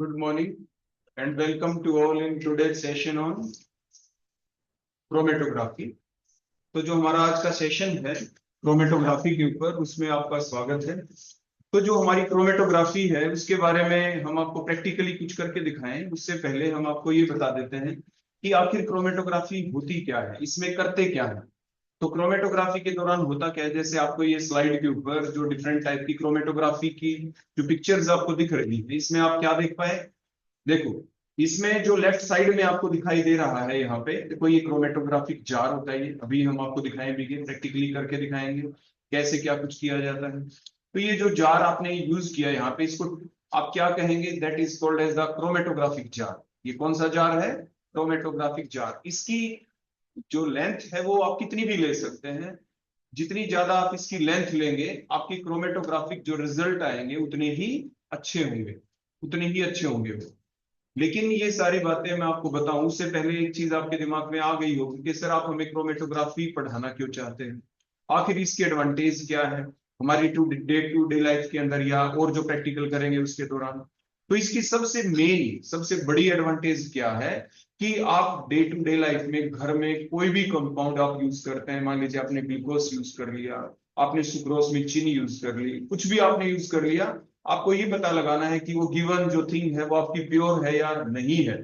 Good morning and welcome to all in today's session on chromatography. तो जो हमारा आज का सेशन है क्रोमेटोग्राफी के ऊपर, उसमें आपका स्वागत है। तो जो हमारी क्रोमेटोग्राफी है उसके बारे में हम आपको प्रैक्टिकली कुछ करके दिखाएं, उससे पहले हम आपको ये बता देते हैं कि आखिर क्रोमेटोग्राफी होती क्या है, इसमें करते क्या है। तो क्रोमेटोग्राफी के दौरान होता क्या है, जैसे आपको ये स्लाइड के ऊपर जो डिफरेंट टाइप की क्रोमेटोग्राफी की जो पिक्चर्स आपको दिख रही है, इसमें आप क्या देख पाए। देखो, इसमें जो लेफ्ट साइड में आपको दिखाई दे रहा है, यहाँ पे देखो, ये क्रोमेटोग्राफिक जार होता है। ये अभी हम आपको दिखाएंगे, प्रैक्टिकली करके दिखाएंगे कैसे क्या कुछ किया जाता है। तो ये जो जार आपने यूज किया यहाँ पे, इसको आप क्या कहेंगे, that is called as the chromatographic jar. ये कौन सा जार है? Chromatographic jar. इसकी जो लेंथ है वो आप कितनी भी ले सकते हैं। जितनी ज्यादा आप इसकी लेंथ लेंगे, आपकी क्रोमेटोग्राफिक जो रिजल्ट आएंगे उतने ही अच्छे होंगे, उतने ही अच्छे होंगे वो। लेकिन ये सारी बातें मैं आपको बताऊं उससे पहले एक चीज आपके दिमाग में आ गई होगी कि सर आप हमें क्रोमेटोग्राफी पढ़ाना क्यों चाहते हैं, आखिर इसके एडवांटेज क्या है हमारी टू डे लाइफ के अंदर या और जो प्रैक्टिकल करेंगे उसके दौरान। तो इसकी सबसे मेन सबसे बड़ी एडवांटेज क्या है कि आप डे टू डे लाइफ में घर में कोई भी कंपाउंड आप यूज करते हैं, मान लीजिए आपने ग्लूकोज यूज कर लिया, आपने सुक्रोज में चीनी यूज कर ली, कुछ भी आपने यूज कर लिया, आपको ये पता लगाना है कि वो गिवन जो थिंग है वो आपकी प्योर है या नहीं है।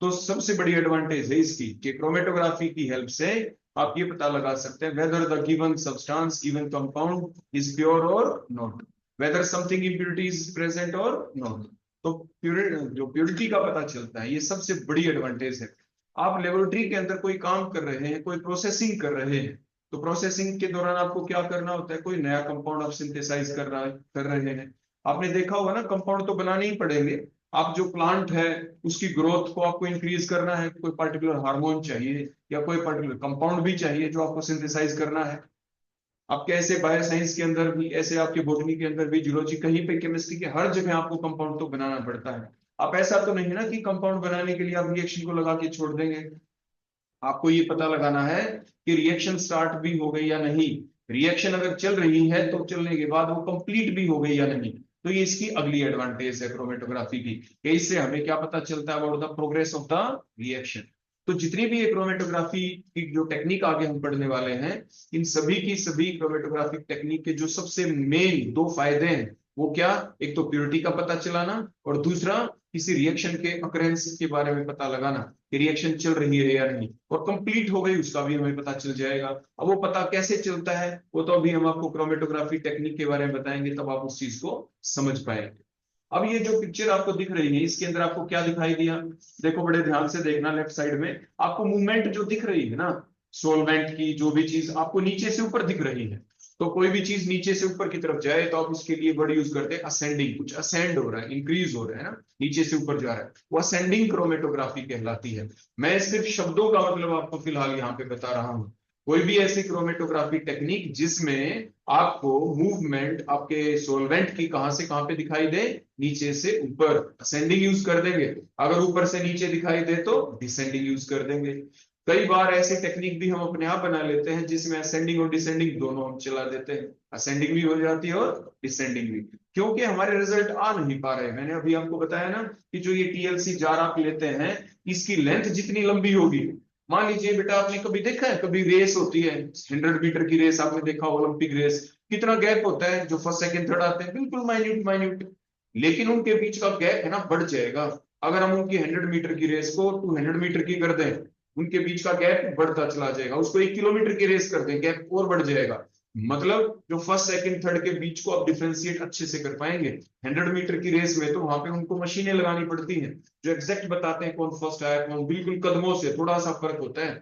तो सबसे बड़ी एडवांटेज है इसकी कि क्रोमेटोग्राफी की हेल्प से आप ये पता लगा सकते हैं whether the given substance given compound is pure और not, whether something impurity is present और नॉट। तो जो प्योरिटी का पता चलता है, ये सबसे बड़ी एडवांटेज है। आप लेबोरेटरी के अंदर कोई काम कर रहे हैं, कोई प्रोसेसिंग कर रहे हैं, तो प्रोसेसिंग के दौरान आपको क्या करना होता है, कोई नया कंपाउंड आप सिंथेसाइज कर रहे हैं। आपने देखा होगा ना, कंपाउंड तो बनाने ही पड़ेंगे। आप जो प्लांट है उसकी ग्रोथ को आपको इंक्रीज करना है, कोई पर्टिकुलर हार्मोन चाहिए या कोई पर्टिकुलर कंपाउंड भी चाहिए जो आपको सिंथेसाइज करना है। आपके ऐसे बायो साइंस के अंदर भी, ऐसे आपके बॉटनी के अंदर भी, जूलॉजी, कहीं पे केमिस्ट्री के हर जगह आपको कंपाउंड तो बनाना पड़ता है। आप ऐसा तो नहीं ना कि कंपाउंड बनाने के लिए आप रिएक्शन को लगा के छोड़ देंगे। आपको ये पता लगाना है कि रिएक्शन स्टार्ट भी हो गई या नहीं, रिएक्शन अगर चल रही है तो चलने के बाद वो कंप्लीट भी हो गई या नहीं। तो ये इसकी अगली एडवांटेज है क्रोमेटोग्राफी की, कि इससे हमें क्या पता चलता है about the progress of the reaction. तो जितनी भी ये क्रोमेटोग्राफी की जो टेक्निक आगे हम पढ़ने वाले हैं, इन सभी की सभी क्रोमेटोग्राफिक टेक्निक के जो सबसे मेन दो फायदे हैं वो क्या, एक तो प्योरिटी का पता चलाना और दूसरा किसी रिएक्शन के अकरेंस के बारे में पता लगाना कि रिएक्शन चल रही है या नहीं, और कंप्लीट हो गई उसका भी हमें पता चल जाएगा। अब वो पता कैसे चलता है वो तो अभी हम आपको क्रोमेटोग्राफी टेक्निक के बारे में बताएंगे, तब आप उस चीज को समझ पाएंगे। अब ये जो पिक्चर आपको दिख रही है, इसके अंदर आपको क्या दिखाई दिया, देखो बड़े ध्यान से देखना। लेफ्ट साइड में आपको मूवमेंट जो दिख रही है ना, सोलवेंट की जो भी चीज आपको नीचे से ऊपर दिख रही है, तो कोई भी चीज नीचे से ऊपर की तरफ जाए तो आप उसके लिए वर्ड यूज करते हैं असेंडिंग। कुछ असेंड हो रहा है, इंक्रीज हो रहा है ना, नीचे से ऊपर जा रहा है, वो असेंडिंग क्रोमेटोग्राफी कहलाती है। मैं सिर्फ शब्दों का मतलब आपको फिलहाल यहाँ पे बता रहा हूँ। कोई भी ऐसी क्रोमेटोग्राफी टेक्निक जिसमें आपको मूवमेंट आपके सोलवेंट की कहां से कहां पे दिखाई दे, नीचे से ऊपर, असेंडिंग यूज कर देंगे। अगर ऊपर से नीचे दिखाई दे तो डिसेंडिंग यूज कर देंगे। कई बार ऐसी टेक्निक भी हम अपने आप बना लेते हैं जिसमें असेंडिंग और डिसेंडिंग दोनों हम चला देते हैं, असेंडिंग भी हो जाती है और डिसेंडिंग भी, क्योंकि हमारे रिजल्ट आ नहीं पा रहे। मैंने अभी आपको बताया ना कि जो ये टीएलसी जार आप लेते हैं, इसकी लेंथ जितनी लंबी होगी, मान लीजिए बेटा आपने कभी देखा है, कभी रेस होती है 100 मीटर की रेस, आपने देखा ओलंपिक रेस, कितना गैप होता है, जो फर्स्ट सेकंड थर्ड आते हैं बिल्कुल माइन्यूट माइन्यूट, लेकिन उनके बीच का गैप है ना बढ़ जाएगा। अगर हम उनकी 100 मीटर की रेस को 200 मीटर की कर दें, उनके बीच का गैप बढ़ता चला जाएगा। उसको 1 किलोमीटर की रेस कर दें, गैप और बढ़ जाएगा। मतलब जो फर्स्ट सेकंड थर्ड के बीच को आप डिफ्रेंशिएट अच्छे से कर पाएंगे। 100 मीटर की रेस में तो वहां पे उनको मशीनें लगानी पड़ती हैं जो एग्जैक्ट बताते हैं कौन फर्स्ट आया कौन, बिल्कुल कदमों से थोड़ा सा फर्क होता है।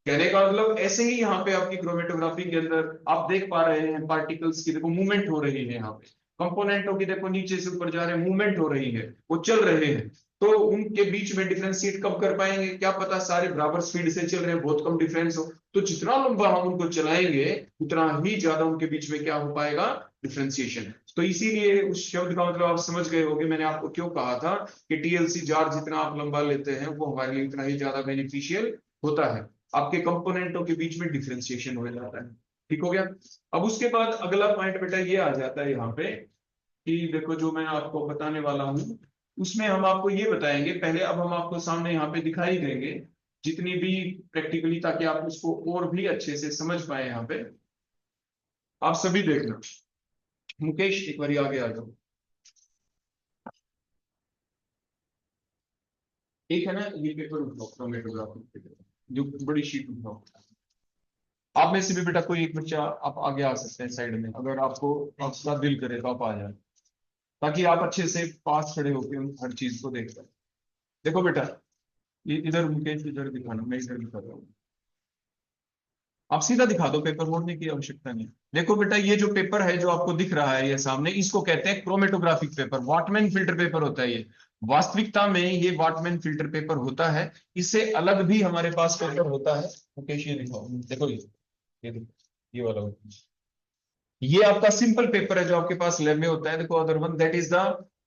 कहने का मतलब ऐसे ही यहाँ पे आपकी क्रोमेटोग्राफी के अंदर आप देख पा रहे हैं पार्टिकल्स की देखो मूवमेंट हो रही है, यहाँ पे कंपोनेंटों की देखो नीचे से ऊपर जा रहे हैं, मूवमेंट हो रही है, वो चल रहे हैं। तो उनके बीच में डिफरेंशिएट कब कर पाएंगे, क्या पता सारे बराबर स्पीड से चल रहे हैं, बहुत कम डिफरेंस हो, तो जितना लंबा हम उनको चलाएंगे उतना ही ज्यादा उनके बीच में क्या हो पाएगा, डिफरेंशिएशन। तो इसीलिए उस शब्द का मतलब आप समझ गए होंगे मैंने आपको क्यों कहा था कि टीएलसी जार जितना आप लंबा लेते हैं वो हमारे लिए उतना ही ज्यादा बेनिफिशियल होता है, आपके कंपोनेंटों के बीच में डिफरेंशिएशन हो जाता है। ठीक हो गया। अब उसके बाद अगला पॉइंट बेटा ये आ जाता है यहाँ पे कि देखो जो मैं आपको बताने वाला हूँ उसमें हम आपको ये बताएंगे पहले, अब हम आपको सामने यहाँ पे दिखाई देंगे जितनी भी प्रैक्टिकली, ताकि आप उसको और भी अच्छे से समझ पाए। यहाँ पे आप सभी देखना। मुकेश एक बार आगे आ जाओ। एक है ना ये पेपर उठाओ, क्रोमेटोग्राफी जो बड़ी शीट उठाओ। आप में से भी बेटा कोई एक बच्चा आप आगे आ सकते हैं साइड में, अगर आपको आपका दिल करे तो आप आ जाए, ताकि आप अच्छे से पास खड़े होकर उन हर चीज को देख पाए। देखो बेटा, ये इधर मुकेश इधर दिखाना, मैं इधर दिखा रहा हूँ। आप सीधा दिखा दो, पेपर मोड़ने की आवश्यकता नहीं। देखो बेटा, ये जो पेपर है जो आपको दिख रहा है ये सामने, इसको कहते हैं chromatographic paper, Whatman filter paper होता है ये। वास्तविकता में ये वाटमैन फिल्टर पेपर होता है। इससे अलग भी हमारे पास पेपर होता है। मुकेश ये दिखाओ, देखो ये देखो, ये वाला होता है। ये आपका सिंपल पेपर है जो आपके पास लैब में होता है। देखो, other one that is the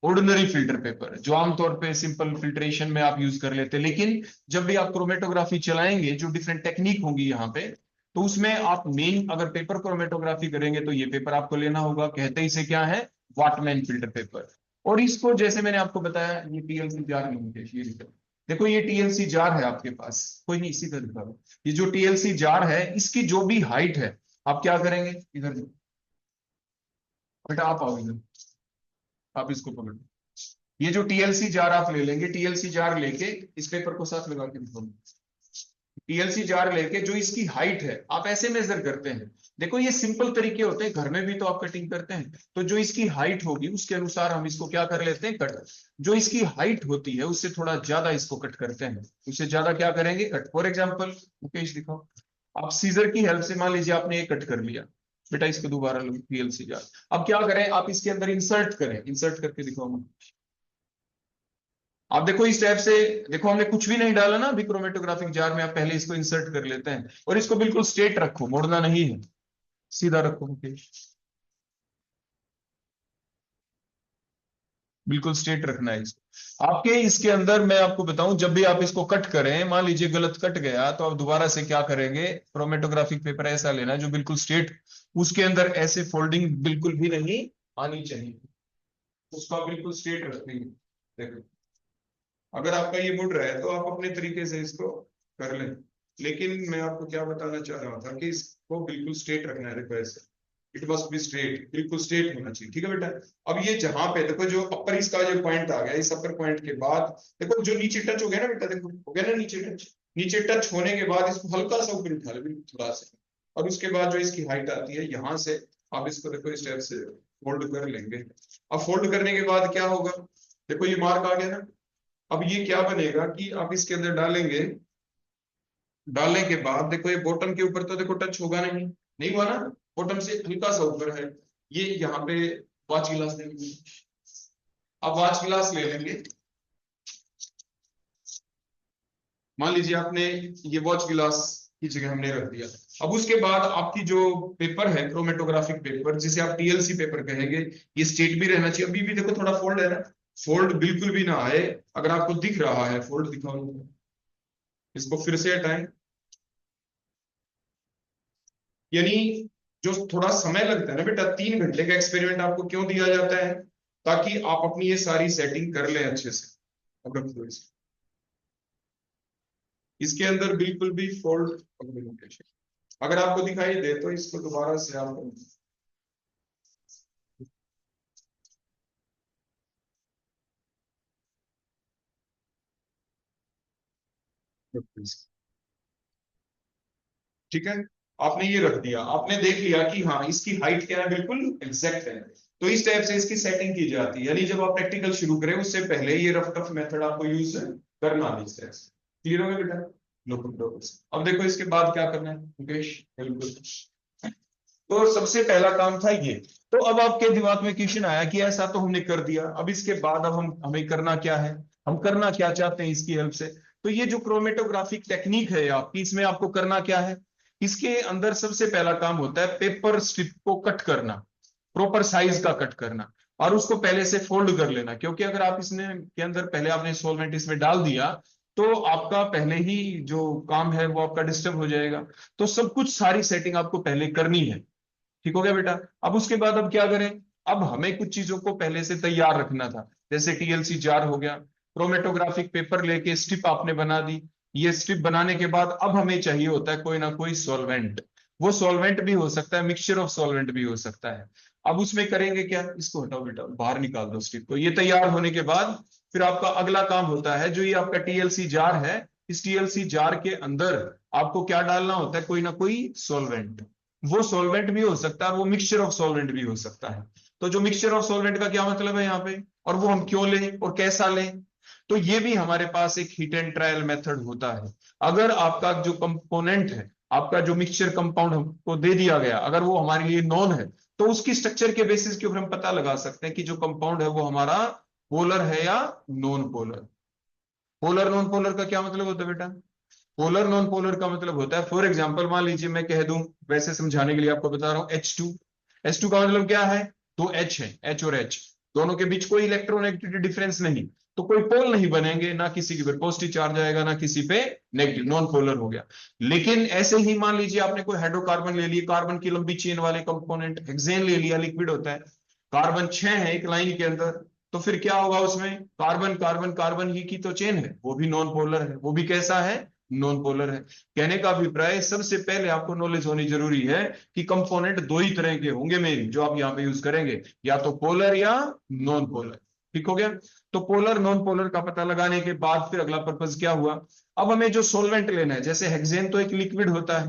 ordinary filter paper, जो आमतौर पे सिंपल फिल्ट्रेशन में आप यूज कर लेते हैं। लेकिन जब भी आप क्रोमेटोग्राफी चलाएंगे, जो डिफरेंट टेक्निक होगी यहाँ पे, तो उसमें आप मेन अगर पेपर क्रोमेटोग्राफी करेंगे तो ये पेपर आपको लेना होगा। कहते हैं इसे क्या है, वाटमैन फिल्टर पेपर। और इसको जैसे मैंने आपको बताया, ये टीएलसी जार में मुकेश, ये देखो ये टीएलसी जार है आपके पास, कोई नहीं इसी तरह दिखा। ये जो टीएलसी जार है, इसकी जो भी हाइट है, आप क्या करेंगे, इधर बेटा आप आओ इधर, आप इसको पकड़ो। ये जो टीएलसी जार आप ले लेंगे, टीएलसी जार लेके इस पेपर को साथ लगा के दिखाओ। टीएलसी जार लेके जो इसकी हाइट है आप ऐसे मेजर करते हैं। देखो ये सिंपल तरीके होते हैं, घर में भी तो आप कटिंग करते हैं। तो जो इसकी हाइट होगी उसके अनुसार हम इसको क्या कर लेते हैं, कट। जो इसकी हाइट होती है उससे थोड़ा ज्यादा इसको कट करते हैं। उससे ज्यादा क्या करेंगे, कट। फॉर एग्जाम्पल मुकेश दिखाओ, आप सीजर की हेल्प से मान लीजिए आपने एक कट कर लिया। बेटा इसको दोबारा लो, टीएलसी जार। अब क्या करें, आप इसके अंदर इंसर्ट करें, इंसर्ट करके दिखाओ। आप देखो इस टाइप से, देखो हमने कुछ भी नहीं डाला ना अभी क्रोमेटोग्राफिक जार में। आप पहले इसको इंसर्ट कर लेते हैं और इसको बिल्कुल स्ट्रेट रखो, मोड़ना नहीं है, सीधा रखो मुकेश, बिल्कुल स्ट्रेट रखना है इसको। आपके इसके अंदर मैं आपको बताऊं, जब भी आप इसको कट करें, मान लीजिए गलत कट गया, तो आप दोबारा से क्या करेंगे, क्रोमेटोग्राफिक पेपर ऐसा लेना जो बिल्कुल स्ट्रेट, उसके अंदर ऐसे फोल्डिंग बिल्कुल भी नहीं आनी चाहिए, उसका बिल्कुल स्ट्रेट रखेंगे। देखो अगर आपका ये मुड़ रहा है तो आप अपने तरीके से इसको कर लें, लेकिन मैं आपको क्या बताना चाह रहा था कि इसको बिल्कुल स्ट्रेट रखना है। देखो ऐसे, इट मस्ट बी स्ट्रेट, बिल्कुल स्ट्रेट होना चाहिए, ठीक है बेटा। अब ये जहां पे देखो, जो अपर इसका जो पॉइंट आ गया, इस अपर पॉइंट के बाद देखो जो नीचे टच हो गया ना बेटा, देखो हो गया ना नीचे टच। नीचे टच होने के बाद इसको हल्का सा ऊपर उठा लो, बिल्कुल थोड़ा सा। और उसके बाद जो इसकी हाइट आती है यहां से, आप इसको देखो इस टाइप से फोल्ड कर लेंगे। अब फोल्ड करने के बाद क्या होगा, देखो ये मार्क आ गया ना। अब ये क्या बनेगा कि आप इसके अंदर डालेंगे, डालने के बाद देखो ये बॉटम के ऊपर तो देखो टच होगा नहीं, नहीं हुआ ना, बॉटम से हल्का सा ऊपर है। ये यहाँ पे वॉच गिलास लेंगे, अब वॉच गिलास ले लेंगे। मान लीजिए आपने ये वॉच गिलास की जगह हमने रख दिया। अब उसके बाद आपकी जो पेपर है क्रोमेटोग्राफिक पेपर, जिसे आप टीएलसी पेपर कहेंगे, ये स्ट्रेट भी रहना चाहिए। अभी भी देखो थोड़ा फोल्ड है ना, फोल्ड बिल्कुल भी ना आए। अगर आपको दिख रहा है फोल्ड, दिखाओ, इसको फिर से हटाएं। यानी जो थोड़ा समय लगता है ना बेटा, 3 घंटे का एक्सपेरिमेंट आपको क्यों दिया जाता है, ताकि आप अपनी ये सारी सेटिंग कर लें अच्छे से। अब रख दो इसको, इसके अंदर बिल्कुल भी फोल्ड अगर आपको दिखाई दे तो इसको दोबारा से आप ठीक है। आपने ये रख दिया, आपने देख लिया कि हाँ इसकी हाइट क्या है, बिल्कुल एग्जैक्ट है। तो इस टाइप से इसकी सेटिंग की जाती है। यानी जब आप प्रैक्टिकल शुरू करें उससे पहले ये रफ टफ मेथड आपको यूज करना नहीं। क्लियर हो गया बेटा, नो प्रॉब्लम। अब देखो इसके बाद क्या करना है मुकेश, बिल्कुल। तो सबसे पहला काम था ये। तो अब आपके दिमाग में क्वेश्चन आया कि ऐसा तो हमने कर दिया, अब इसके बाद अब हम हमें करना क्या है, हम करना क्या चाहते हैं इसकी हेल्प से। तो ये जो क्रोमेटोग्राफिक टेक्निक है आपकी, इसमें आपको करना क्या है, इसके अंदर सबसे पहला काम होता है पेपर स्ट्रिप को कट करना, प्रॉपर साइज का कट करना, और उसको पहले से फोल्ड कर लेना। क्योंकि अगर आप इसमें के अंदर पहले आपने सॉल्वेंट इसमें डाल दिया, तो आपका पहले ही जो काम है वो आपका डिस्टर्ब हो जाएगा। तो सब कुछ सारी सेटिंग आपको पहले करनी है। ठीक हो गया बेटा। अब उसके बाद अब क्या करें, अब हमें कुछ चीजों को पहले से तैयार रखना था, जैसे टीएलसी जार हो गया, क्रोमेटोग्राफिक पेपर लेके स्ट्रिप आपने बना दी। ये स्ट्रिप बनाने के बाद अब हमें चाहिए होता है कोई ना कोई सॉल्वेंट। वो सॉल्वेंट भी हो सकता है, मिक्सचर ऑफ सॉल्वेंट भी हो सकता है। अब उसमें करेंगे क्या, इसको हटाओ बेटा, बाहर निकाल दो स्ट्रिप को। ये तैयार होने के बाद फिर आपका अगला काम होता है, जो ये आपका टीएलसी जार है, इस टीएलसी जार के अंदर आपको क्या डालना होता है, कोई ना कोई सॉल्वेंट। वो सॉल्वेंट भी हो सकता है, वो मिक्सचर ऑफ सॉल्वेंट भी हो सकता है। तो जो मिक्सचर ऑफ सॉल्वेंट का क्या मतलब है यहाँ पे, और वो हम क्यों लें और कैसा लें, तो ये भी हमारे पास एक हिट एंड ट्रायल मेथड होता है। अगर आपका जो कंपोनेंट है, आपका जो मिक्सचर कंपाउंड हमको दे दिया गया, अगर वो हमारे लिए नॉन है, तो उसकी स्ट्रक्चर के बेसिस के ऊपर हम पता लगा सकते हैं कि जो कंपाउंड है वो हमारा पोलर है या non polar. Polar non polar का क्या मतलब होता है बेटा, पोलर नॉन पोलर का मतलब होता है, फॉर एग्जाम्पल मान लीजिए मैं कह दूं, वैसे समझाने के लिए आपको बता रहा हूं, H2। H2 का मतलब क्या है, दो H है, H और H, दोनों के बीच कोई इलेक्ट्रोनेगेटिविटी डिफरेंस नहीं, तो कोई पोल नहीं बनेंगे, ना किसी के पे पॉजिटिव चार्ज आएगा ना किसी पे नेगेटिव, नॉन पोलर हो गया। लेकिन ऐसे ही मान लीजिए आपने कोई हाइड्रोकार्बन ले लिए, कार्बन की लंबी चेन वाले कंपोनेंट, हेक्सेन ले लिया, लिक्विड होता है, कार्बन 6 है एक लाइन के अंदर, तो फिर क्या होगा उसमें, कार्बन कार्बन कार्बन ही की तो चेन है, वो भी नॉन पोलर है, वो भी कैसा है, नॉन पोलर है। कहने का अभिप्राय, सबसे पहले आपको नॉलेज होनी जरूरी है कि कंपोनेंट दो ही तरह के होंगे मेन, जो आप यहाँ पे यूज करेंगे, या तो पोलर या नॉन पोलर। ठीक हो गया। तो पोलर नॉन पोलर का पता लगाने के बाद फिर अगला पर्पज क्या हुआ, अब हमें जो सोलवेंट लेना है, जैसे हेक्सेन तो एक लिक्विड होता है,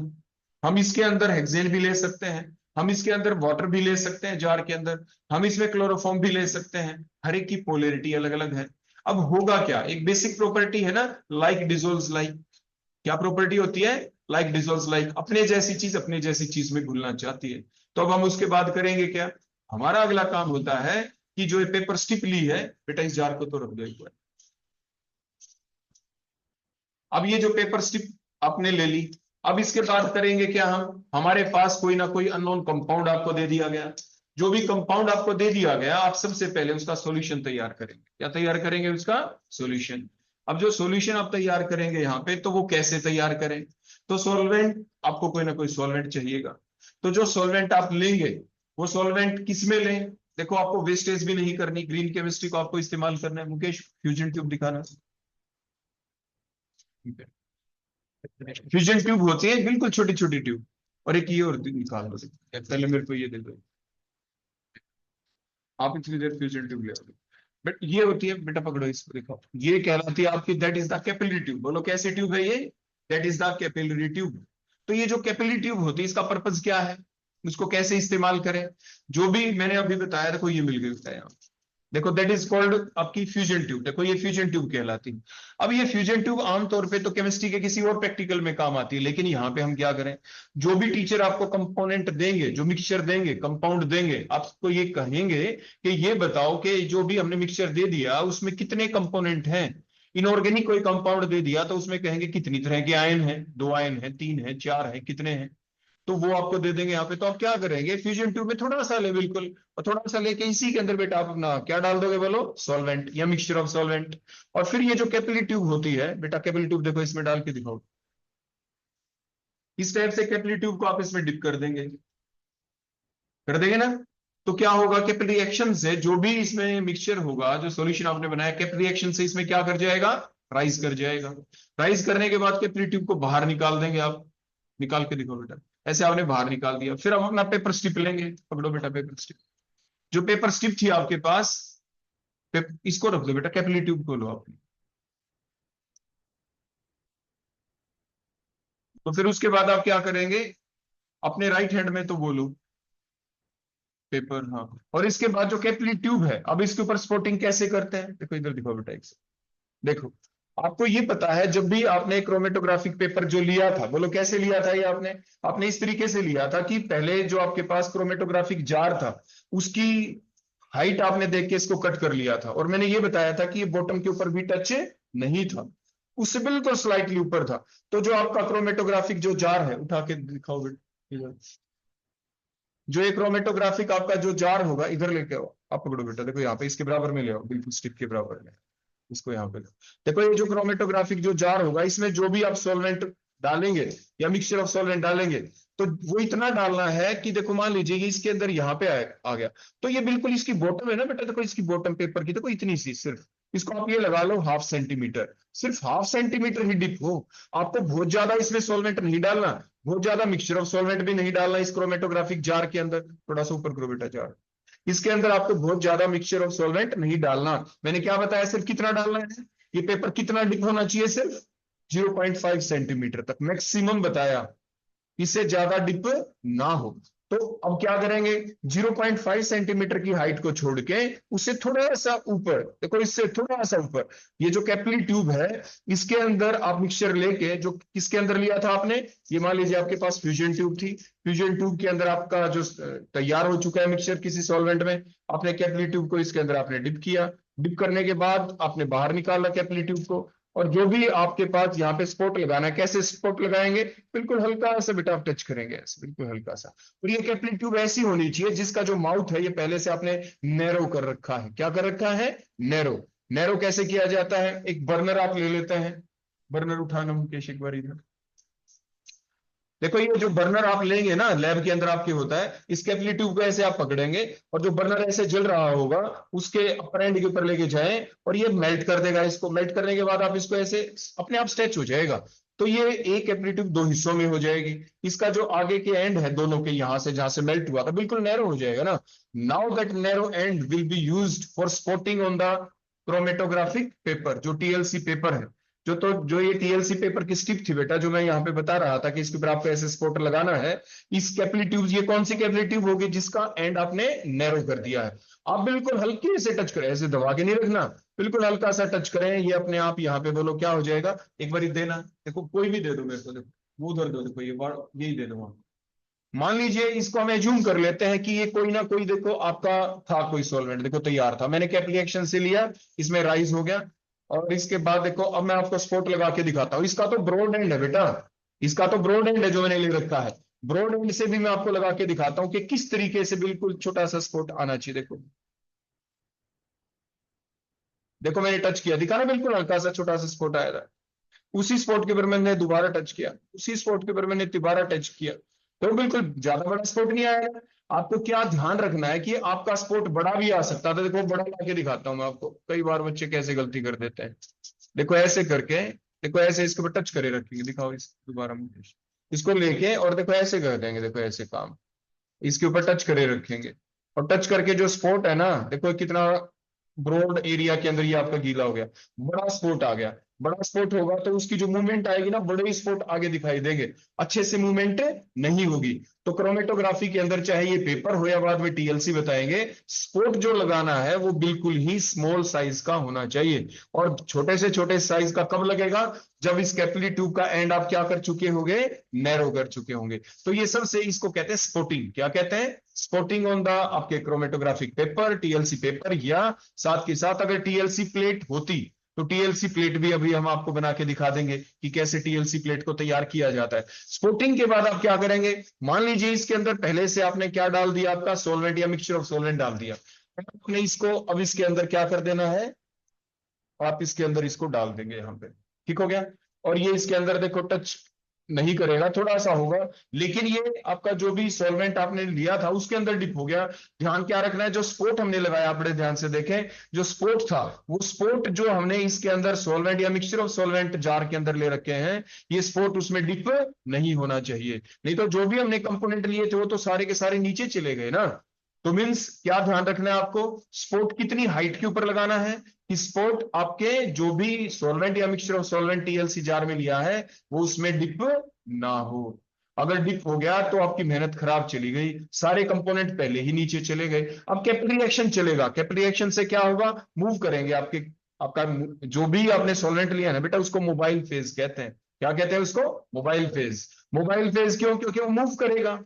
हम इसके अंदर हेक्सेन भी ले सकते हैं, हम इसके अंदर वाटर भी ले सकते हैं जार के अंदर, हम इसमें क्लोरोफॉर्म भी ले सकते हैं, हर एक की पोलैरिटी अलग अलग है। अब होगा क्या, एक बेसिक प्रॉपर्टी है ना, लाइक डिसोल्व्स लाइक। क्या प्रॉपर्टी होती है, लाइक डिसोल्व्स लाइक, अपने जैसी चीज अपने जैसी चीज में घुलना चाहती है। तो अब हम उसके बाद करेंगे क्या, हमारा अगला काम होता है कि जो ये पेपर स्टिप ली है, बेटा इस जार को तो रख दो एक बार। अब ये जो पेपर स्टिप आपने ले ली, अब इसके बाद करेंगे क्या, हम हमारे पास कोई ना कोई अननोन कंपाउंड आपको दे दिया गया, जो भी कंपाउंड आपको दे दिया गया, आप सबसे पहले उसका सॉल्यूशन तैयार करेंगे। क्या तैयार करेंगे, उसका सॉल्यूशन। अब जो सॉल्यूशन आप तैयार करेंगे यहाँ पे, तो वो कैसे तैयार करें, तो सॉल्वेंट, आपको कोई ना कोई सॉल्वेंट चाहिएगा। तो जो सॉल्वेंट आप लेंगे, वो सॉल्वेंट किस में लें, देखो आपको वेस्टेज भी नहीं करनी, ग्रीन केमिस्ट्री को आपको इस्तेमाल करना है। मुकेश फ्यूजन ट्यूब दिखाना। फ्यूजन ट्यूब होती है बिल्कुल छोटी छोटी ट्यूब, और एक ये और निकाल दो, पहले मेरे को ये दे दो, आप इतनी देर फ्यूजन ट्यूब ले आओगे। बट ये होती है बेटा, पकड़ो इसको, देखो ये कहलाती है आपकी, that is the capillary tube. बोलो कैसी ट्यूब है ये, that is the capillary tube. तो ये जो कैपिलरी ट्यूब होती है, इसका पर्पज क्या है, उसको कैसे इस्तेमाल करें, जो भी मैंने अभी बताया, देखो ये मिल गई है, देखो दैट इज कॉल्ड आपकी फ्यूजन ट्यूब। देखो ये फ्यूजन ट्यूब कहलाती है। अब ये फ्यूजन ट्यूब आमतौर पे तो केमिस्ट्री के किसी और प्रैक्टिकल में काम आती है, लेकिन यहाँ पे हम क्या करें, जो भी टीचर आपको कंपोनेंट देंगे, जो मिक्सचर देंगे, कंपाउंड देंगे, आपको ये कहेंगे कि ये बताओ कि जो भी हमने मिक्सचर दे दिया उसमें कितने कंपोनेंट हैं। इनऑर्गेनिक कोई कंपाउंड दे दिया तो उसमें कहेंगे कितनी तरह के आयन है, 2 आयन है, 3 है, 4 है, कितने हैं, तो वो आपको दे देंगे यहाँ पे। तो आप क्या करेंगे, फ्यूजन ट्यूब में थोड़ा सा ले, बिल्कुल, और थोड़ा सा लेके इसी के अंदर बेटा आप अपना क्या डाल दोगे, बोलो सॉल्वेंट या मिक्सचर ऑफ सॉल्वेंट। और फिर ये जो कैपिलरी ट्यूब होती है बेटा, कैपिलरी ट्यूब देखो इसमें डाल के दिखाओ, इस टाइप से कैपिलरी ट्यूब को आप इसमें डिप कर देंगे, कर देंगे ना। तो क्या होगा, कैपिलरी रिएक्शन से जो भी इसमें मिक्सचर होगा, जो सॉल्यूशन आपने बनाया, कैपिलरी रिएक्शन से इसमें क्या कर जाएगा, राइज कर जाएगा। राइज करने के बाद कैपिलरी ट्यूब को बाहर निकाल देंगे आप, निकाल के दिखाओ बेटा, ऐसे आपने बाहर निकाल दिया। फिर हम अपना पेपर स्ट्रिप लेंगे, पकड़ो बेटा पेपर स्ट्रिप, जो पेपर स्ट्रिप थी आपके पास, इसको रख दो बेटा, कैपिलरी ट्यूब को लो आपने। तो फिर उसके बाद आप क्या करेंगे, अपने राइट हैंड में तो बोलो पेपर, हाँ, और इसके बाद जो कैपिलरी ट्यूब है, अब इसके ऊपर स्पॉटिंग कैसे करते हैं, देखो इधर दिखाओ बेटा, एक से देखो। आपको ये पता है, जब भी आपने क्रोमेटोग्राफिक पेपर जो लिया था, बोलो कैसे लिया था, ये आपने आपने इस तरीके से लिया था कि पहले जो आपके पास क्रोमेटोग्राफिक जार था, उसकी हाइट आपने देख के इसको कट कर लिया था, और मैंने ये बताया था कि ये बॉटम के ऊपर भी टच नहीं था, उससे बिल्कुल स्लाइटली ऊपर था। तो जो आपका क्रोमेटोग्राफिक जो जार है, उठा के दिखाओ बेटा, जो एक क्रोमेटोग्राफिक आपका जो जार होगा, इधर लेके आओ, आप पकड़ो बेटा, देखो यहाँ पे इसके बराबर में ले आओ, बिल्कुल स्टिक के बराबर में, इसको यहाँ पे देखो। ये जो क्रोमेटोग्राफिक जो जार होगा, इसमें जो भी आप सॉल्वेंट डालेंगे या मिक्सचर ऑफ सॉल्वेंट डालेंगे, तो वो इतना डालना है कि देखो मान लीजिए कि इसके अंदर यहाँ पे आ गया, तो ये बिल्कुल इसकी बॉटम है ना बेटा, देखो इसकी बॉटम पेपर की देखो इतनी सी सिर्फ, इसको आप ये लगा लो 0.5 सेंटीमीटर, सिर्फ 0.5 सेंटीमीटर ही डिप हो। आपको बहुत ज्यादा इसमें सॉल्वेंट नहीं डालना, बहुत ज्यादा मिक्सचर ऑफ सॉल्वेंट भी नहीं डालना इस क्रोमेटोग्राफिक जार के अंदर। थोड़ा सा ऊपर करो बेटा जार। इसके अंदर आपको बहुत ज्यादा मिक्सचर ऑफ सॉल्वेंट नहीं डालना। मैंने क्या बताया, सिर्फ कितना डालना है, ये पेपर कितना डिप होना चाहिए, सिर्फ 0.5 सेंटीमीटर तक मैक्सिमम बताया, इससे ज्यादा डिप ना हो। तो अब क्या करेंगे, 0.5 सेंटीमीटर की हाइट को छोड़ के उससे थोड़ा सा ऊपर, देखो इससे थोड़ा सा ऊपर, ये जो कैपिलरी ट्यूब है इसके अंदर आप मिक्सचर लेके, जो किसके अंदर लिया था आपने, ये मान लीजिए आपके पास फ्यूजन ट्यूब थी, फ्यूजन ट्यूब के अंदर आपका जो तैयार हो चुका है मिक्सचर किसी सॉल्वेंट में, आपने कैपिलरी ट्यूब को इसके अंदर आपने डिप किया, डिप करने के बाद आपने बाहर निकाला कैपिलरी ट्यूब को, और जो भी आपके पास यहाँ पे स्पॉट लगाना है, कैसे स्पॉट लगाएंगे, बिल्कुल हल्का सा बेटा आप टच करेंगे ऐसे, बिल्कुल हल्का सा। और ये कैपिलरी ट्यूब ऐसी होनी चाहिए जिसका जो माउथ है ये पहले से आपने नैरो कर रखा है। क्या कर रखा है, नैरो। नैरो कैसे किया जाता है, एक बर्नर आप ले लेते हैं, बर्नर उठाना मुकेश एक बार इधर। देखो ये जो बर्नर आप लेंगे ना लैब के अंदर आपके होता है, इस कैपिलरी ट्यूब को ऐसे आप पकड़ेंगे और जो बर्नर ऐसे जल रहा होगा उसके अपर एंड के ऊपर लेके जाएं और ये मेल्ट कर देगा। इसको मेल्ट करने के बाद आप इसको ऐसे अपने आप स्ट्रेच हो जाएगा। तो ये एक कैपिलरी ट्यूब दो हिस्सों में हो जाएगी। इसका जो आगे के एंड है दोनों के, यहां से जहां से मेल्ट हुआ था बिल्कुल नैरो हो जाएगा ना। Now that narrow and will be used for spotting on the chromatographic paper, जो टीएलसी पेपर है। जो ये टीएलसी पेपर की स्टिप थी बेटा, जो मैं यहाँ पे बता रहा था कि इसके ऊपर आपको ऐसे स्पॉट लगाना है, इस कैपिलरी ट्यूब, ये कौन सी कैपिलरी ट्यूब होगी जिसका एंड आपने नैरो कर दिया है। आप बिल्कुल हल्के से टच करें, ऐसे दबा के नहीं रखना, बिल्कुल हल्का सा टच करें, ये अपने आप यहाँ पे बोलो क्या हो जाएगा, एक बार देना, देखो कोई भी दे दो मेरे को, देखो वो उधर दो, देखो ये यही दे दो। मान लीजिए इसको हम एज्यूम कर लेते हैं कि ये कोई ना कोई देखो आपका था कोई सॉल्वेंट, देखो तैयार था, मैंने कैपिलरी एक्शन से लिया, इसमें राइज हो गया, और इसके बाद देखो अब मैं आपको स्पॉट लगा के दिखाता हूं। इसका तो ब्रॉड एंड है बेटा, इसका तो ब्रॉड एंड है जो मैंने ले रखा है। ब्रॉड एंड से भी मैं आपको लगा के दिखाता हूं कि किस तरीके से बिल्कुल छोटा सा स्पॉट आना चाहिए। देखो देखो मैंने टच किया, दिखा ना बिल्कुल हल्का सा छोटा सा स्पॉट आया था। उसी स्पॉट के ऊपर मैंने दोबारा टच किया, उसी स्पॉट के ऊपर मैंने दोबारा टच किया, तो बिल्कुल ज्यादा बड़ा स्पॉट नहीं आएगा। आपको क्या ध्यान रखना है कि आपका स्पॉट बड़ा भी आ सकता था। देखो बड़ा ला के दिखाता हूं मैं आपको, कई बार बच्चे कैसे गलती कर देते हैं। देखो ऐसे करके, देखो ऐसे इसके ऊपर टच करे रखेंगे, दिखाओ इस दोबारा मुकेश, इसको लेके और देखो ऐसे कर देंगे, देखो ऐसे काम, इसके ऊपर टच करे रखेंगे, और टच करके जो स्पॉट है ना, देखो कितना ब्रॉड एरिया के अंदर ये आपका गीला हो गया, बड़ा स्पॉट आ गया। बड़ा स्पॉट होगा तो उसकी जो मूवमेंट आएगी ना, बड़े स्पॉट आगे दिखाई देंगे, अच्छे से मूवमेंट नहीं होगी। तो क्रोमेटोग्राफी के अंदर चाहे ये पेपर हो या बाद में टीएलसी बताएंगे, स्पॉट जो लगाना है वो बिल्कुल ही स्मॉल साइज का होना चाहिए। और छोटे से छोटे साइज का कब लगेगा, जब इस कैपिलरी ट्यूब का एंड आप क्या कर चुके होंगे, नैरो कर चुके होंगे। तो ये सबसे इसको कहते हैं स्पॉटिंग। क्या कहते हैं, स्पॉटिंग ऑन द आपके क्रोमेटोग्राफिक पेपर, टीएलसी पेपर, या साथ के साथ अगर टीएलसी प्लेट होती तो टीएलसी प्लेट भी अभी हम आपको बना के दिखा देंगे कि कैसे टीएलसी प्लेट को तैयार किया जाता है। स्पॉटिंग के बाद आप क्या करेंगे, मान लीजिए इसके अंदर पहले से आपने क्या डाल दिया, आपका सॉल्वेंट या मिक्सचर ऑफ सॉल्वेंट डाल दिया, आपने इसको अब इसके अंदर क्या कर देना है, आप इसके अंदर इसको डाल देंगे यहाँ पे, ठीक हो गया। और ये इसके अंदर देखो टच नहीं करेगा, थोड़ा सा होगा, लेकिन ये आपका जो भी सॉल्वेंट आपने लिया था उसके अंदर डिप हो गया। ध्यान क्या रखना है, जो स्पॉट हमने लगाया, बड़े ध्यान से देखें, जो स्पॉट था वो स्पॉट जो हमने इसके अंदर सॉल्वेंट या मिक्सचर ऑफ सॉल्वेंट जार के अंदर ले रखे हैं, ये स्पॉट उसमें डिप नहीं होना चाहिए। नहीं तो जो भी हमने कंपोनेंट लिए थे वो तो सारे के सारे नीचे चले गए ना। तो मीन्स क्या ध्यान रखना है आपको, स्पॉट कितनी हाइट के ऊपर लगाना है, कि स्पॉट आपके जो भी सॉल्वेंट या mixture of solvent TLC jar में लिया है वो उसमें डिप ना हो। अगर डिप हो गया तो आपकी मेहनत खराब चली गई, सारे कंपोनेंट पहले ही नीचे चले गए। अब कैपिलरी एक्शन चलेगा, कैपिलरी एक्शन से क्या होगा, मूव करेंगे आपके, आपका जो भी आपने सॉल्वेंट लिया है ना बेटा, उसको मोबाइल फेज कहते हैं। क्या कहते हैं उसको, मोबाइल फेज। मोबाइल फेज क्यों, क्योंकि वो मूव करेगा,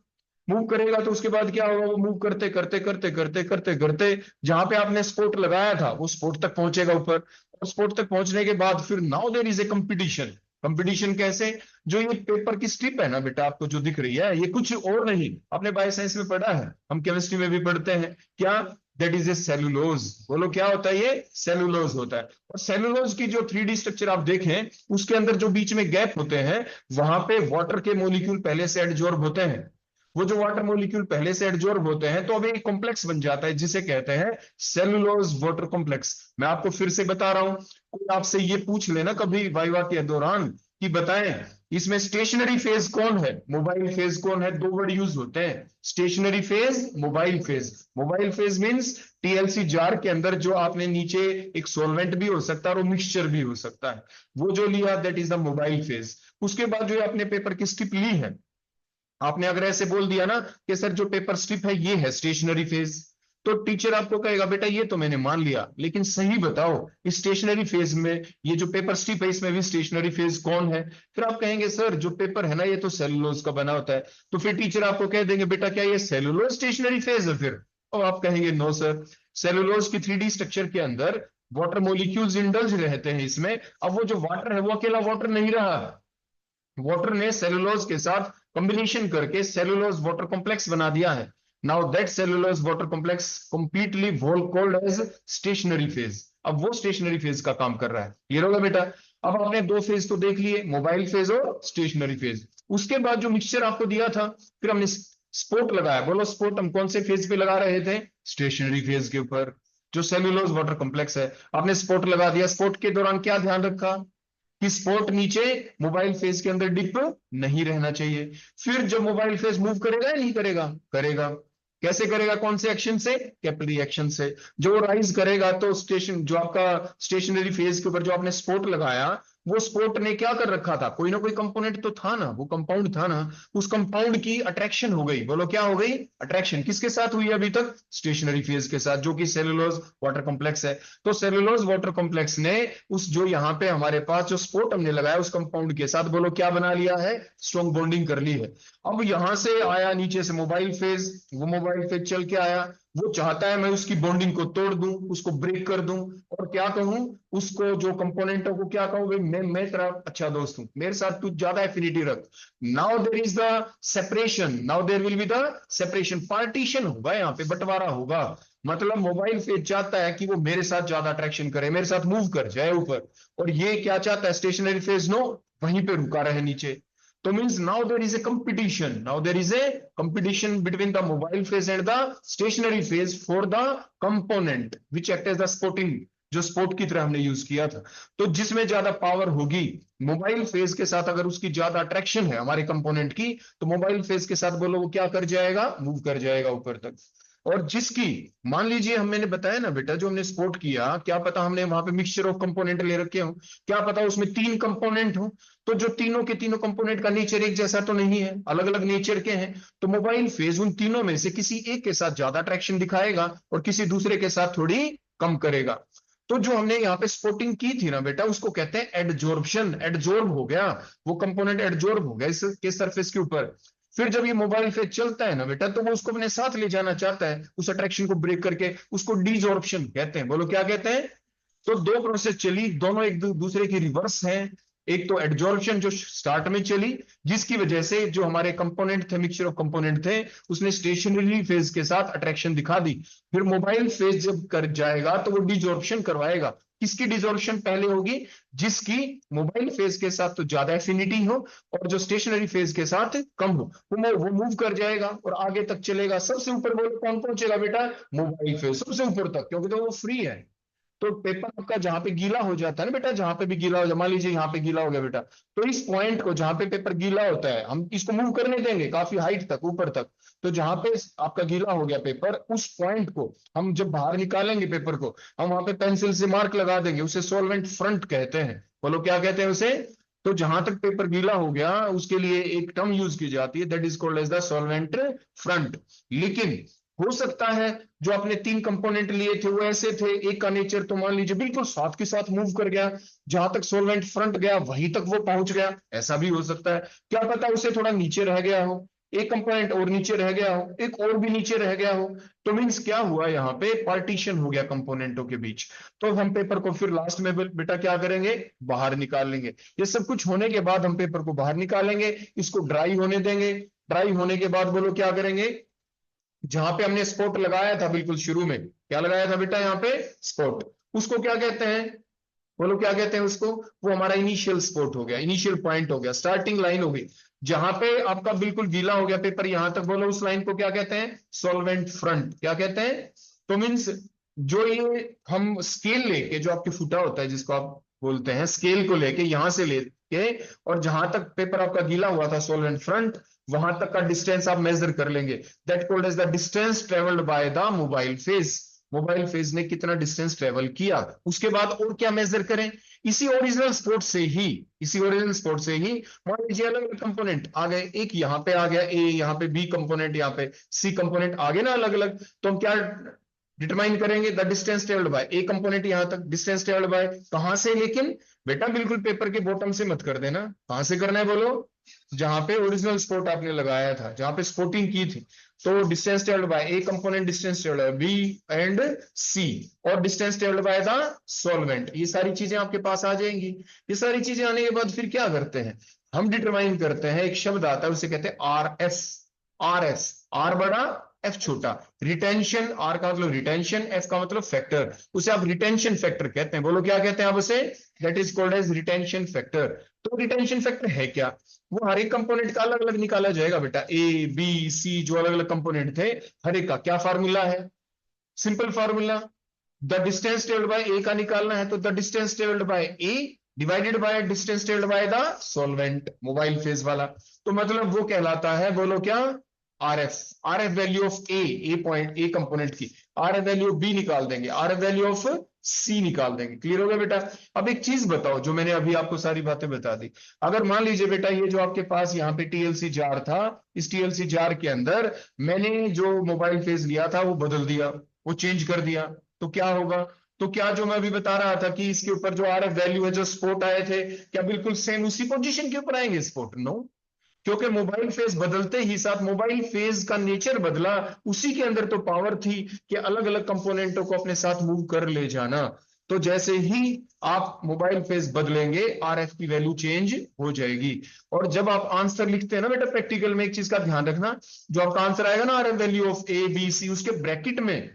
मूव करेगा तो उसके बाद क्या होगा, वो मूव करते करते करते करते करते करते जहां पे आपने स्पोर्ट लगाया था वो स्पोर्ट तक पहुंचेगा ऊपर, और स्पोर्ट तक पहुंचने के बाद फिर now there is a competition. Competition कैसे, जो ये पेपर की स्ट्रिप है ना बेटा आपको जो दिख रही है, ये कुछ और नहीं, आपने बायो साइंस में पढ़ा है, हम केमिस्ट्री में भी पढ़ते हैं क्या, दैट इज ए सेलुलोज। बोलो क्या होता है ये? सेलुलोज होता है। और सेलुलोज की जो 3D स्ट्रक्चर आप देखें, उसके अंदर जो बीच में गैप होते हैं, वहां पे वाटर के मोलिक्यूल पहले से एडजॉर्ब होते हैं। वो जो वाटर मोलिक्यूल पहले से एडजॉर्ब होते हैं, तो अब एक कॉम्प्लेक्स बन जाता है जिसे कहते हैं सेलुलोज वाटर कॉम्प्लेक्स। मैं आपको फिर से बता रहा हूं, कोई आपसे ये पूछ लेना कभी वाइवा के दौरान कि बताएं इसमें स्टेशनरी फेज कौन है, मोबाइल फेज कौन है, दो वर्ड यूज होते हैं, stationary phase, mobile phase. Mobile phase means TLC jar के अंदर जो आपने नीचे एक सॉल्वेंट भी हो सकता है और मिक्सचर भी हो सकता है, वो जो लिया that is the mobile phase. उसके बाद जो आपने पेपर की स्ट्रिप ली है, आपने अगर ऐसे बोल दिया ना कि सर जो पेपर स्ट्रिप है ये है स्टेशनरी फेज, तो टीचर आपको कहेगा बेटा ये तो मैंने मान लिया, लेकिन सही बताओ इस स्टेशनरी फेज में ये जो पेपर स्ट्रिप है इसमें भी स्टेशनरी फेज कौन है? फिर आप कहेंगे सर जो पेपर है ना ये तो सेलुलोज का बना होता है। तो फिर टीचर आपको कह देंगे बेटा क्या ये सेलुलोज स्टेशनरी फेज है फिर? और आप कहेंगे नो सर, सेलुलोज की 3D स्ट्रक्चर के अंदर वाटर मोलिक्यूल्स इंडल्ज रहते हैं इसमें। अब वो जो वाटर है वो अकेला वाटर नहीं रहा, वाटर ने सेलुलोज के साथ कॉम्बिनेशन करके सेलुलोज वाटर कॉम्प्लेक्स बना दिया है। Now that cellulose water complex completely called as stationary phase. अब वो स्टेशनरी फेज का काम कर रहा है। ये होगा बेटा। अब आपने दो फेज तो देख लिए, मोबाइल फेज और स्टेशनरी फेज। उसके बाद जो मिक्सचर आपको दिया था, फिर हमने स्पोर्ट लगाया। बोलो स्पोर्ट हम कौन से फेज पे लगा रहे थे? स्टेशनरी फेज के ऊपर, जो सेलुलोज वाटर कॉम्प्लेक्स है। आपने स्पोर्ट लगा दिया। स्पोर्ट के दौरान क्या ध्यान रखा कि स्पोर्ट नीचे मोबाइल फेज के अंदर डिप नहीं रहना चाहिए। फिर जब मोबाइल फेज मूव करेगा या नहीं करेगा? करेगा। कैसे करेगा? कौन से एक्शन से? कैपिलरी एक्शन से। जो राइज करेगा तो स्टेशन जो आपका स्टेशनरी फेज के ऊपर जो आपने स्पोर्ट लगाया, वो स्पोर्ट ने क्या कर रखा था? कोई ना कोई कंपोनेंट तो था ना, वो कंपाउंड था ना, उस कंपाउंड की अट्रैक्शन हो गई। बोलो क्या हो गई? अट्रैक्शन। किसके साथ हुई अभी तक? स्टेशनरी फेज के साथ, जो कि सेलुलोज वाटर कॉम्प्लेक्स है। तो सेलुलोज वाटर कॉम्प्लेक्स ने उस जो यहाँ पे हमारे पास जो स्पोर्ट हमने लगाया उस कंपाउंड के साथ, बोलो क्या बना लिया है? स्ट्रॉन्ग बॉन्डिंग कर ली है। अब यहां से आया नीचे से मोबाइल फेज, वो मोबाइल फेज चल के आया, वो चाहता है मैं उसकी बॉन्डिंग को तोड़ दूं, उसको ब्रेक कर दूं, और क्या कहूं उसको, जो कंपोनेंटों को क्या कहूं, भाई मैं तेरा अच्छा दोस्त हूं, मेरे साथ तू ज्यादा एफिनिटी रख। Now there is the separation, now there will be the separation, partition होगा, यहाँ पे बंटवारा होगा। मतलब मोबाइल फेज चाहता है कि वो मेरे साथ ज्यादा अट्रैक्शन करे, मेरे साथ मूव कर जाए ऊपर, और ये क्या चाहता है? स्टेशनरी फेज नो, वहीं पे रुका रहे नीचे। तो means now there is a competition, now there is a competition between the mobile phase and the stationary phase for the component which act as the sporting, जो स्पोर्ट की तरह हमने यूज किया था। तो जिसमें ज्यादा पावर होगी, मोबाइल फेज के साथ अगर उसकी ज्यादा अट्रैक्शन है हमारे कंपोनेंट की, तो मोबाइल फेज के साथ बोलो वो क्या कर जाएगा? मूव कर जाएगा ऊपर तक। और जिसकी, मान लीजिए हम, मैंने बताया ना बेटा, जो हमने स्पोर्ट किया, क्या पता हमने वहां पे मिक्सचर ऑफ कंपोनेंट ले रखे हो, क्या पता उसमें 3 कंपोनेंट हो, तो जो तीनों के तीनों कंपोनेंट का नेचर एक जैसा तो नहीं है, अलग अलग नेचर के हैं। तो मोबाइल फेज उन तीनों में से किसी एक के साथ ज्यादा अट्रैक्शन दिखाएगा और किसी दूसरे के साथ थोड़ी कम करेगा। तो जो हमने यहाँ पे स्पोर्टिंग की थी ना बेटा, उसको कहते हैं एडजॉर्प्शन। एडजॉर्ब हो गया, वो कंपोनेंट एडजॉर्ब हो गया इसके सरफेस के ऊपर। फिर जब ये मोबाइल फेज चलता है ना बेटा, तो वो उसको अपने साथ ले जाना चाहता है, उस अट्रैक्शन को ब्रेक करके, उसको डिजॉर्प्शन कहते हैं। बोलो क्या कहते हैं? तो दो प्रोसेस चली, दोनों एक दूसरे की रिवर्स हैं। एक तो एडजॉर्प्शन जो स्टार्ट में चली, जिसकी वजह से जो हमारे कंपोनेंट थे, मिक्सचर ऑफ कंपोनेंट थे, उसने स्टेशनरी फेज के साथ अट्रैक्शन दिखा दी। फिर मोबाइल फेज जब कर जाएगा तो वो डिजॉर्प्शन करवाएगा। किसकी डिजॉर्प्शन पहले होगी? जिसकी मोबाइल फेज के साथ तो ज्यादा एफिनिटी हो और जो स्टेशनरी फेज के साथ कम हो, वो मूव कर जाएगा और आगे तक चलेगा। सबसे ऊपर बोलो कौन पहुंचेगा बेटा? मोबाइल फेज सबसे ऊपर तक, क्योंकि तो वो फ्री है। तो पेपर आपका जहां पे गीला हो जाता है ना बेटा, जहां पे भी गीला हो जाए, मान लीजिए यहाँ पे गीला हो गया बेटा, तो इस पॉइंट को जहां पे पेपर गीला होता है, हम इसको मूव करने देंगे काफी हाइट तक, ऊपर तक। तो जहां पे आपका गीला हो गया पेपर, उस पॉइंट को हम जब बाहर निकालेंगे पेपर को, हम वहां पे पेंसिल से मार्क लगा देंगे, उसे सॉल्वेंट फ्रंट कहते हैं। बोलो क्या कहते हैं उसे? तो जहां तक पेपर गीला हो गया उसके लिए एक टर्म यूज की जाती है, that is called as the solvent front. लेकिन हो सकता है जो आपने 3 कंपोनेंट लिए थे वो ऐसे थे, एक का नेचर तो मान लीजिए बिल्कुल साथ के साथ मूव कर गया, जहां तक सोलवेंट फ्रंट गया वहीं तक वो पहुंच गया, ऐसा भी हो सकता है। क्या पता उसे थोड़ा नीचे रह गया हो, एक कंपोनेंट और नीचे रह गया हो, एक और भी नीचे रह गया हो। तो मीन्स क्या हुआ, यहाँ पे पार्टीशन हो गया कंपोनेंटों के बीच। तो हम पेपर को फिर लास्ट में बेटा क्या करेंगे? बाहर निकाल लेंगे। ये सब कुछ होने के बाद हम पेपर को बाहर निकालेंगे, इसको ड्राई होने देंगे। ड्राई होने के बाद बोलो क्या करेंगे? जहां पे हमने स्पोर्ट लगाया था बिल्कुल शुरू में, क्या लगाया था बेटा यहाँ पे? स्पॉट। उसको क्या कहते हैं? बोलो क्या कहते हैं उसको? वो हमारा इनिशियल स्पॉट हो गया, इनिशियल पॉइंट हो गया, स्टार्टिंग लाइन हो गई, जहां पे आपका बिल्कुल गीला हो गया पेपर यहां तक। बोलो उस लाइन को क्या कहते हैं? Solvent front. क्या कहते हैं? तो मीन्स जो ये हम स्केल लेके, जो आपके फुटा होता है जिसको आप बोलते हैं, स्केल को लेके यहां से लेके और जहां तक पेपर आपका गीला हुआ था सॉल्वेंट फ्रंट, वहां तक का डिस्टेंस आप मेजर कर लेंगे। That called as the distance travelled by the mobile phase. Mobile phase ने कितना डिस्टेंस ट्रेवल किया। उसके बाद और क्या मेजर करें? इसी ओरिजिनल स्पॉट से ही, इसी ओरिजिनल स्पॉट से ही मान लीजिए अलग अलग कंपोनेंट आ गए, एक यहाँ पे आ गया ए, यहाँ पे बी कंपोनेंट, यहाँ पे सी कंपोनेंट आ गए ना अलग अलग, तो हम क्या डिटरमाइन करेंगे? The distance travelled by A component, यहां तक डिस्टेंस ट्रेवल्ड बाय कहां से? लेकिन बेटा बिल्कुल पेपर के बॉटम से मत कर देना, कहां से करना है बोलो? जहां पे ओरिजिनल स्पॉट आपने लगाया था, जहां पे स्पॉटिंग की थी। तो distance travelled by A component, distance travelled by B and C, और distance travelled by the solvent. ये सारी चीजें आपके पास आ जाएंगी। ये सारी चीजें आने के बाद फिर क्या करते हैं? हम डिटरमाइन करते हैं, एक शब्द आता है उसे कहते हैं R S. R S, R बड़ा एफ छोटा, रिटेंशन, आर का मतलब रिटेंशन, एफ का मतलब फैक्टर, उसे आप रिटेंशन फैक्टर कहते हैं। बोलो क्या कहते हैं आप उसे? That is called as retention factor. तो रिटेंशन फैक्टर है क्या? वो हर एक कंपोनेंट का अलग अलग निकाला जाएगा बेटा, ए बी सी जो अलग अलग कंपोनेंट थे हर एक का क्या फार्मूला है? Simple formula, the distance travelled by A का निकालना है तो the distance travelled by A divided by distance travelled by the solvent, mobile phase वाला। तो मतलब वो कहलाता है, बोलो क्या? R F. R F value of A point, A component की। आर एफ वैल्यू बी निकाल देंगे, R F value of C निकाल देंगे। क्लियर हो गया बेटा? अब एक चीज बताओ, जो मैंने अभी आपको सारी बातें बता दी, अगर मान लीजिए बेटा ये जो आपके पास यहाँ पे टीएलसी जार था, इस टीएलसी जार के अंदर मैंने जो मोबाइल फेज लिया था वो बदल दिया, वो चेंज कर दिया, तो क्या होगा? तो क्या जो मैं अभी बता रहा था कि इसके ऊपर जो आर एफ वैल्यू है, जो स्पॉट आए थे, क्या बिल्कुल सेम उसी पोजीशन के ऊपर आएंगे स्पॉट? नो, क्योंकि मोबाइल फेज बदलते ही साथ मोबाइल फेज का नेचर बदला, उसी के अंदर तो पावर थी कि अलग अलग कंपोनेंटों को अपने साथ मूव कर ले जाना। तो जैसे ही आप मोबाइल फेज बदलेंगे आरएफ की वैल्यू चेंज हो जाएगी। और जब आप आंसर लिखते हैं ना बेटा प्रैक्टिकल में, एक चीज का ध्यान रखना, जो आपका आंसर आएगा ना RF value of A B C, उसके ब्रैकेट में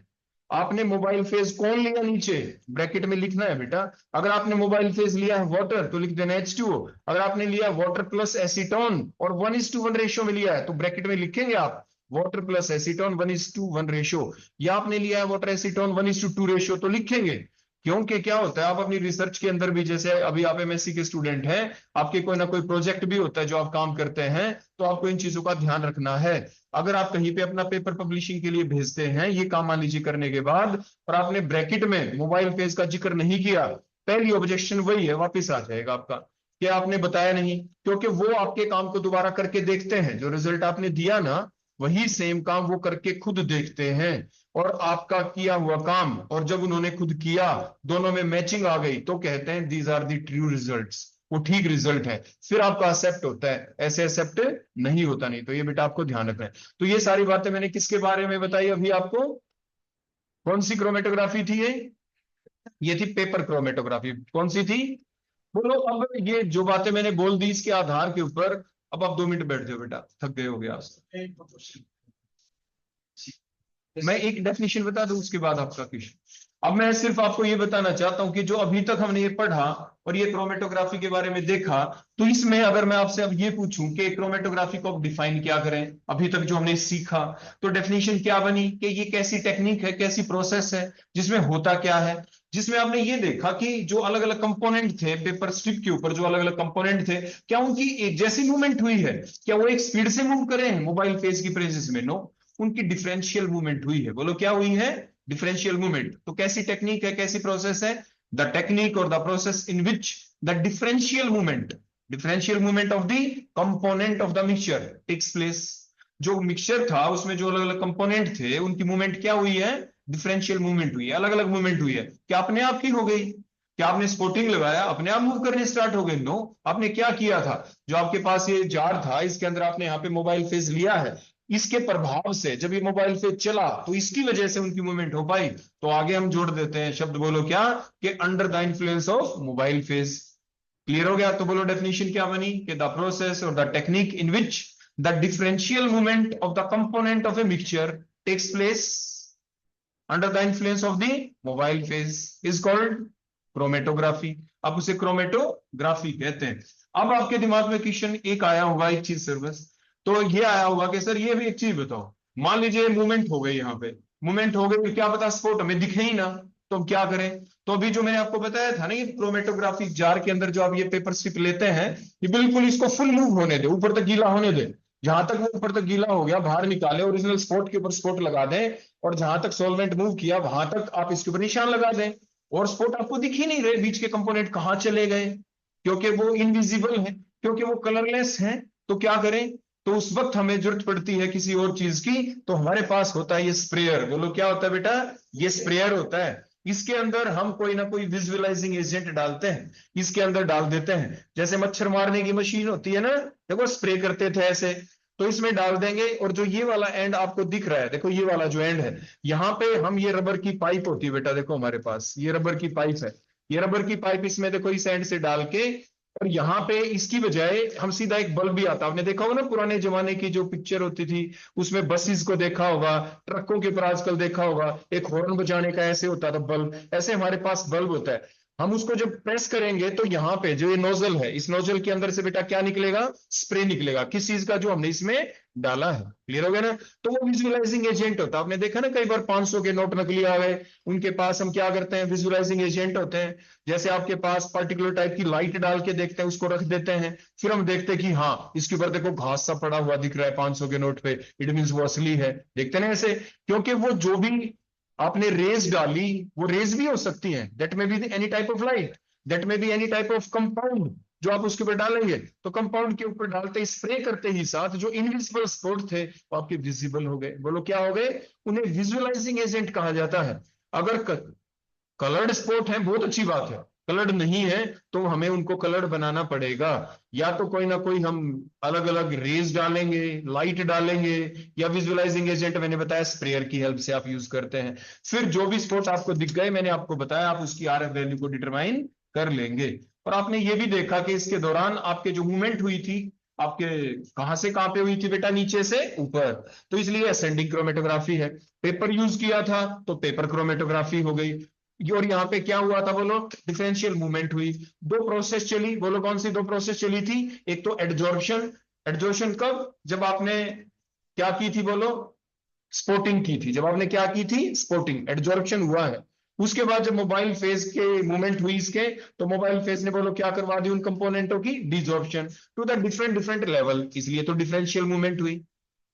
आपने मोबाइल फेज कौन लिया नीचे ब्रैकेट में लिखना है बेटा। अगर आपने मोबाइल फेज लिया है वाटर तो लिख देना H2O। अगर आपने लिया वाटर प्लस एसीटोन और 1:1 रेशियो में लिया है तो ब्रैकेट में लिखेंगे आप वाटर प्लस एसीटोन 1:1 रेशियो, या आपने लिया है वाटर एसीटोन 1:2 रेशियो तो लिखेंगे। क्योंकि क्या होता है, आप अपनी रिसर्च के अंदर भी, जैसे अभी आप एमएससी के स्टूडेंट हैं, आपके कोई ना कोई प्रोजेक्ट भी होता है जो आप काम करते हैं, तो आपको इन चीजों का ध्यान रखना है। अगर आप कहीं पे अपना पेपर पब्लिशिंग के लिए भेजते हैं, ये काम मान लीजिए करने के बाद, और आपने ब्रैकेट में मोबाइल फेज का जिक्र नहीं किया, पहली ऑब्जेक्शन वही है, वापिस आ जाएगा आपका कि आपने बताया नहीं। क्योंकि वो आपके काम को दोबारा करके देखते हैं, जो रिजल्ट आपने दिया ना वही सेम काम वो करके खुद देखते हैं, और आपका किया हुआ काम और जब उन्होंने खुद किया दोनों में मैचिंग आ गई तो कहते हैं these are the true results, वो ठीक रिजल्ट है, फिर आपका एक्सेप्ट होता है, ऐसे एक्सेप्ट नहीं होता। नहीं तो ये बेटा आपको ध्यान रखना है। तो ये सारी बातें मैंने किसके बारे में बताई अभी आपको? कौन सी क्रोमेटोग्राफी थी ये थी पेपर क्रोमेटोग्राफी। कौन सी थी बोलो? अब ये जो बातें मैंने बोल दी इसके आधार के ऊपर अब आप 2 मिनट बैठ जाओ बेटा, थक गए हो गया। मैं एक डेफिनेशन बता दूं उसके बाद आपका क्वेश्चन। अब मैं सिर्फ आपको ये बताना चाहता हूं कि जो अभी तक हमने ये पढ़ा और ये क्रोमेटोग्राफी के बारे में देखा, तो इसमें अगर मैं आपसे अब ये पूछूं कि क्रोमेटोग्राफी को अब डिफाइन क्या करें, अभी तक जो हमने सीखा, तो डेफिनेशन क्या बनी कि ये कैसी टेक्निक है, कैसी प्रोसेस है, जिसमें होता क्या है, जिसमें आपने ये देखा कि जो अलग अलग कंपोनेंट थे पेपर स्ट्रिप के ऊपर, जो अलग अलग कंपोनेंट थे, क्या उनकी एक जैसी मूवमेंट हुई है? क्या वो एक स्पीड से मूव करे हैं मोबाइल फेज की प्रेजेंस में? नो, उनकी डिफरेंशियल मूवमेंट हुई है। बोलो क्या हुई है? Differential movement. तो कैसी टेक्निक है, कैसी प्रोसेस है? द टेक्निक और the process in which the differential movement of the component of the mixture takes place. जो मिक्सचर था उसमें जो अलग अलग कंपोनेंट थे उनकी मूवमेंट क्या हुई है? डिफरेंशियल मूवमेंट हुई है, अलग अलग मूवमेंट हुई है। क्या अपने आप की हो गई? क्या आपने स्पोर्टिंग लगाया अपने आप मूव करने स्टार्ट हो गए? नो, आपने क्या किया था, जो आपके पास ये जार था इसके अंदर आपने यहाँ पे मोबाइल फेज लिया है, इसके प्रभाव से जब ये मोबाइल फेज चला तो इसकी वजह से उनकी मूवमेंट हो पाई। तो आगे हम जोड़ देते हैं शब्द, बोलो क्या? कि under the influence of mobile phase. Clear हो गया? तो बोलो डेफिनेशन क्या बनी कि द प्रोसेस और the technique in which the differential movement of the component of a mixture takes place under the influence of the mobile phase is called chromatography. अब उसे क्रोमेटोग्राफी कहते हैं। अब आपके दिमाग में क्वेश्चन एक आया होगा, एक चीज सर बस, तो ये आया होगा कि सर ये भी एक चीज बताओ, मान लीजिए मूवमेंट हो गई, यहाँ पे मूवमेंट हो गई, क्या पता स्पॉट हमें दिखे ही ना, तो हम क्या करें? तो अभी जो मैंने आपको बताया था ना, ये क्रोमेटोग्राफी जार के अंदर जो आप ये पेपर स्ट्रिप लेते हैं, ये बिल्कुल इसको फुल मूव होने दे, ऊपर तक गीला होने दे। जहां तक वो ऊपर तक गीला हो गया, बाहर निकाले, ओरिजिनल स्पॉट के ऊपर स्पॉट लगा दें, और जहां तक सॉल्वेंट मूव किया वहां तक आप इसके ऊपर निशान लगा दें, और स्पॉट आपको दिख ही नहीं रहे, बीच के कंपोनेंट कहाँ चले गए, क्योंकि वो इनविजिबल है, क्योंकि वो कलरलेस है। तो क्या करें? तो उस वक्त हमें जरूरत पड़ती है किसी और चीज की, तो हमारे पास होता है ये स्प्रेयर। बोलो क्या होता है बेटा? ये स्प्रेयर होता है। इसके अंदर हम कोई ना कोई विजुअलाइजिंग एजेंट डालते हैं, इसके अंदर डाल देते हैं, जैसे मच्छर मारने की मशीन होती है ना, देखो स्प्रे करते थे ऐसे, तो इसमें डाल देंगे। और जो ये वाला एंड आपको दिख रहा है, देखो ये वाला जो एंड है, यहाँ पे हम, ये रबर की पाइप होती है बेटा, देखो हमारे पास ये रबर की पाइप है, ये रबर की पाइप इसमें देखो इस एंड से डाल के, और यहाँ पे इसकी बजाय हम सीधा एक बल्ब भी आता, आपने देखा होगा ना पुराने जमाने की जो पिक्चर होती थी, उसमें बसेस को देखा होगा, ट्रकों के ऊपर आजकल देखा होगा, एक हॉर्न बजाने का ऐसे होता था बल्ब, ऐसे हमारे पास बल्ब होता है। हम उसको जब प्रेस करेंगे तो यहाँ पे जो ये नोजल है, इस नोजल के अंदर से बेटा क्या निकलेगा? स्प्रे निकलेगा, किस चीज का? जो हमने इसमें डाला है। क्लियर हो गया ना? तो वो विजुअलाइजिंग एजेंट होता है। आपने देखा ना कई बार 500 के नोट नकली आ गए, उनके पास हम क्या करते हैं? विजुअलाइजिंग एजेंट होते हैं। जैसे आपके पास पर्टिकुलर टाइप की लाइट डाल के देखते हैं, उसको रख देते हैं, फिर हम देखते हैं कि हाँ इसके ऊपर देखो घास सा पड़ा हुआ दिख रहा है 500 के नोट पे, इट मीन वो असली है। देखते हैं ना ऐसे, क्योंकि वो जो भी आपने रेज डाली, वो रेज भी हो सकती है, that may be any type of light, that may be any type of compound जो आप उसके ऊपर डालेंगे। तो कंपाउंड के ऊपर डालते ही, स्प्रे करते ही साथ जो इनविजिबल स्पॉट थे वो आपके विजिबल हो गए। बोलो क्या हो गए? उन्हें विजुअलाइजिंग एजेंट कहा जाता है। अगर कलर्ड स्पॉट है बहुत अच्छी बात है, कलर्ड नहीं है तो हमें उनको कलर्ड बनाना पड़ेगा, या तो कोई ना कोई हम अलग अलग रेज डालेंगे, लाइट डालेंगे, या विजुअलाइजिंग एजेंट मैंने बताया स्प्रेयर की हेल्प से आप यूज करते हैं। फिर जो भी स्पॉट आपको दिख गए, मैंने आपको बताया, आप उसकी आरएफ वैल्यू को डिटरमाइन कर लेंगे। और आपने ये भी देखा कि इसके दौरान आपके जो मूवमेंट हुई थी, आपके कहां से कहां पे हुई थी बेटा? नीचे से ऊपर, तो इसलिए असेंडिंग क्रोमेटोग्राफी है। पेपर यूज किया था तो पेपर क्रोमेटोग्राफी हो गई। और यहाँ पे क्या हुआ था? बोलो डिफरेंशियल मूवमेंट हुई, दो प्रोसेस चली। बोलो कौन सी दो प्रोसेस चली थी? एक तो एडजॉर्प्शन, एडजॉर्प्शन कब? जब आपने क्या की थी? बोलो स्पोर्टिंग की थी। जब आपने क्या की थी? स्पोर्टिंग, एडजॉर्प्शन हुआ है। उसके बाद जब मोबाइल फेज के मूवमेंट हुई इसके, तो मोबाइल फेज ने बोलो क्या करवा दी? उन कंपोनेंटों की desorption to the different different level, इसलिए तो डिफरेंशियल मूवमेंट हुई।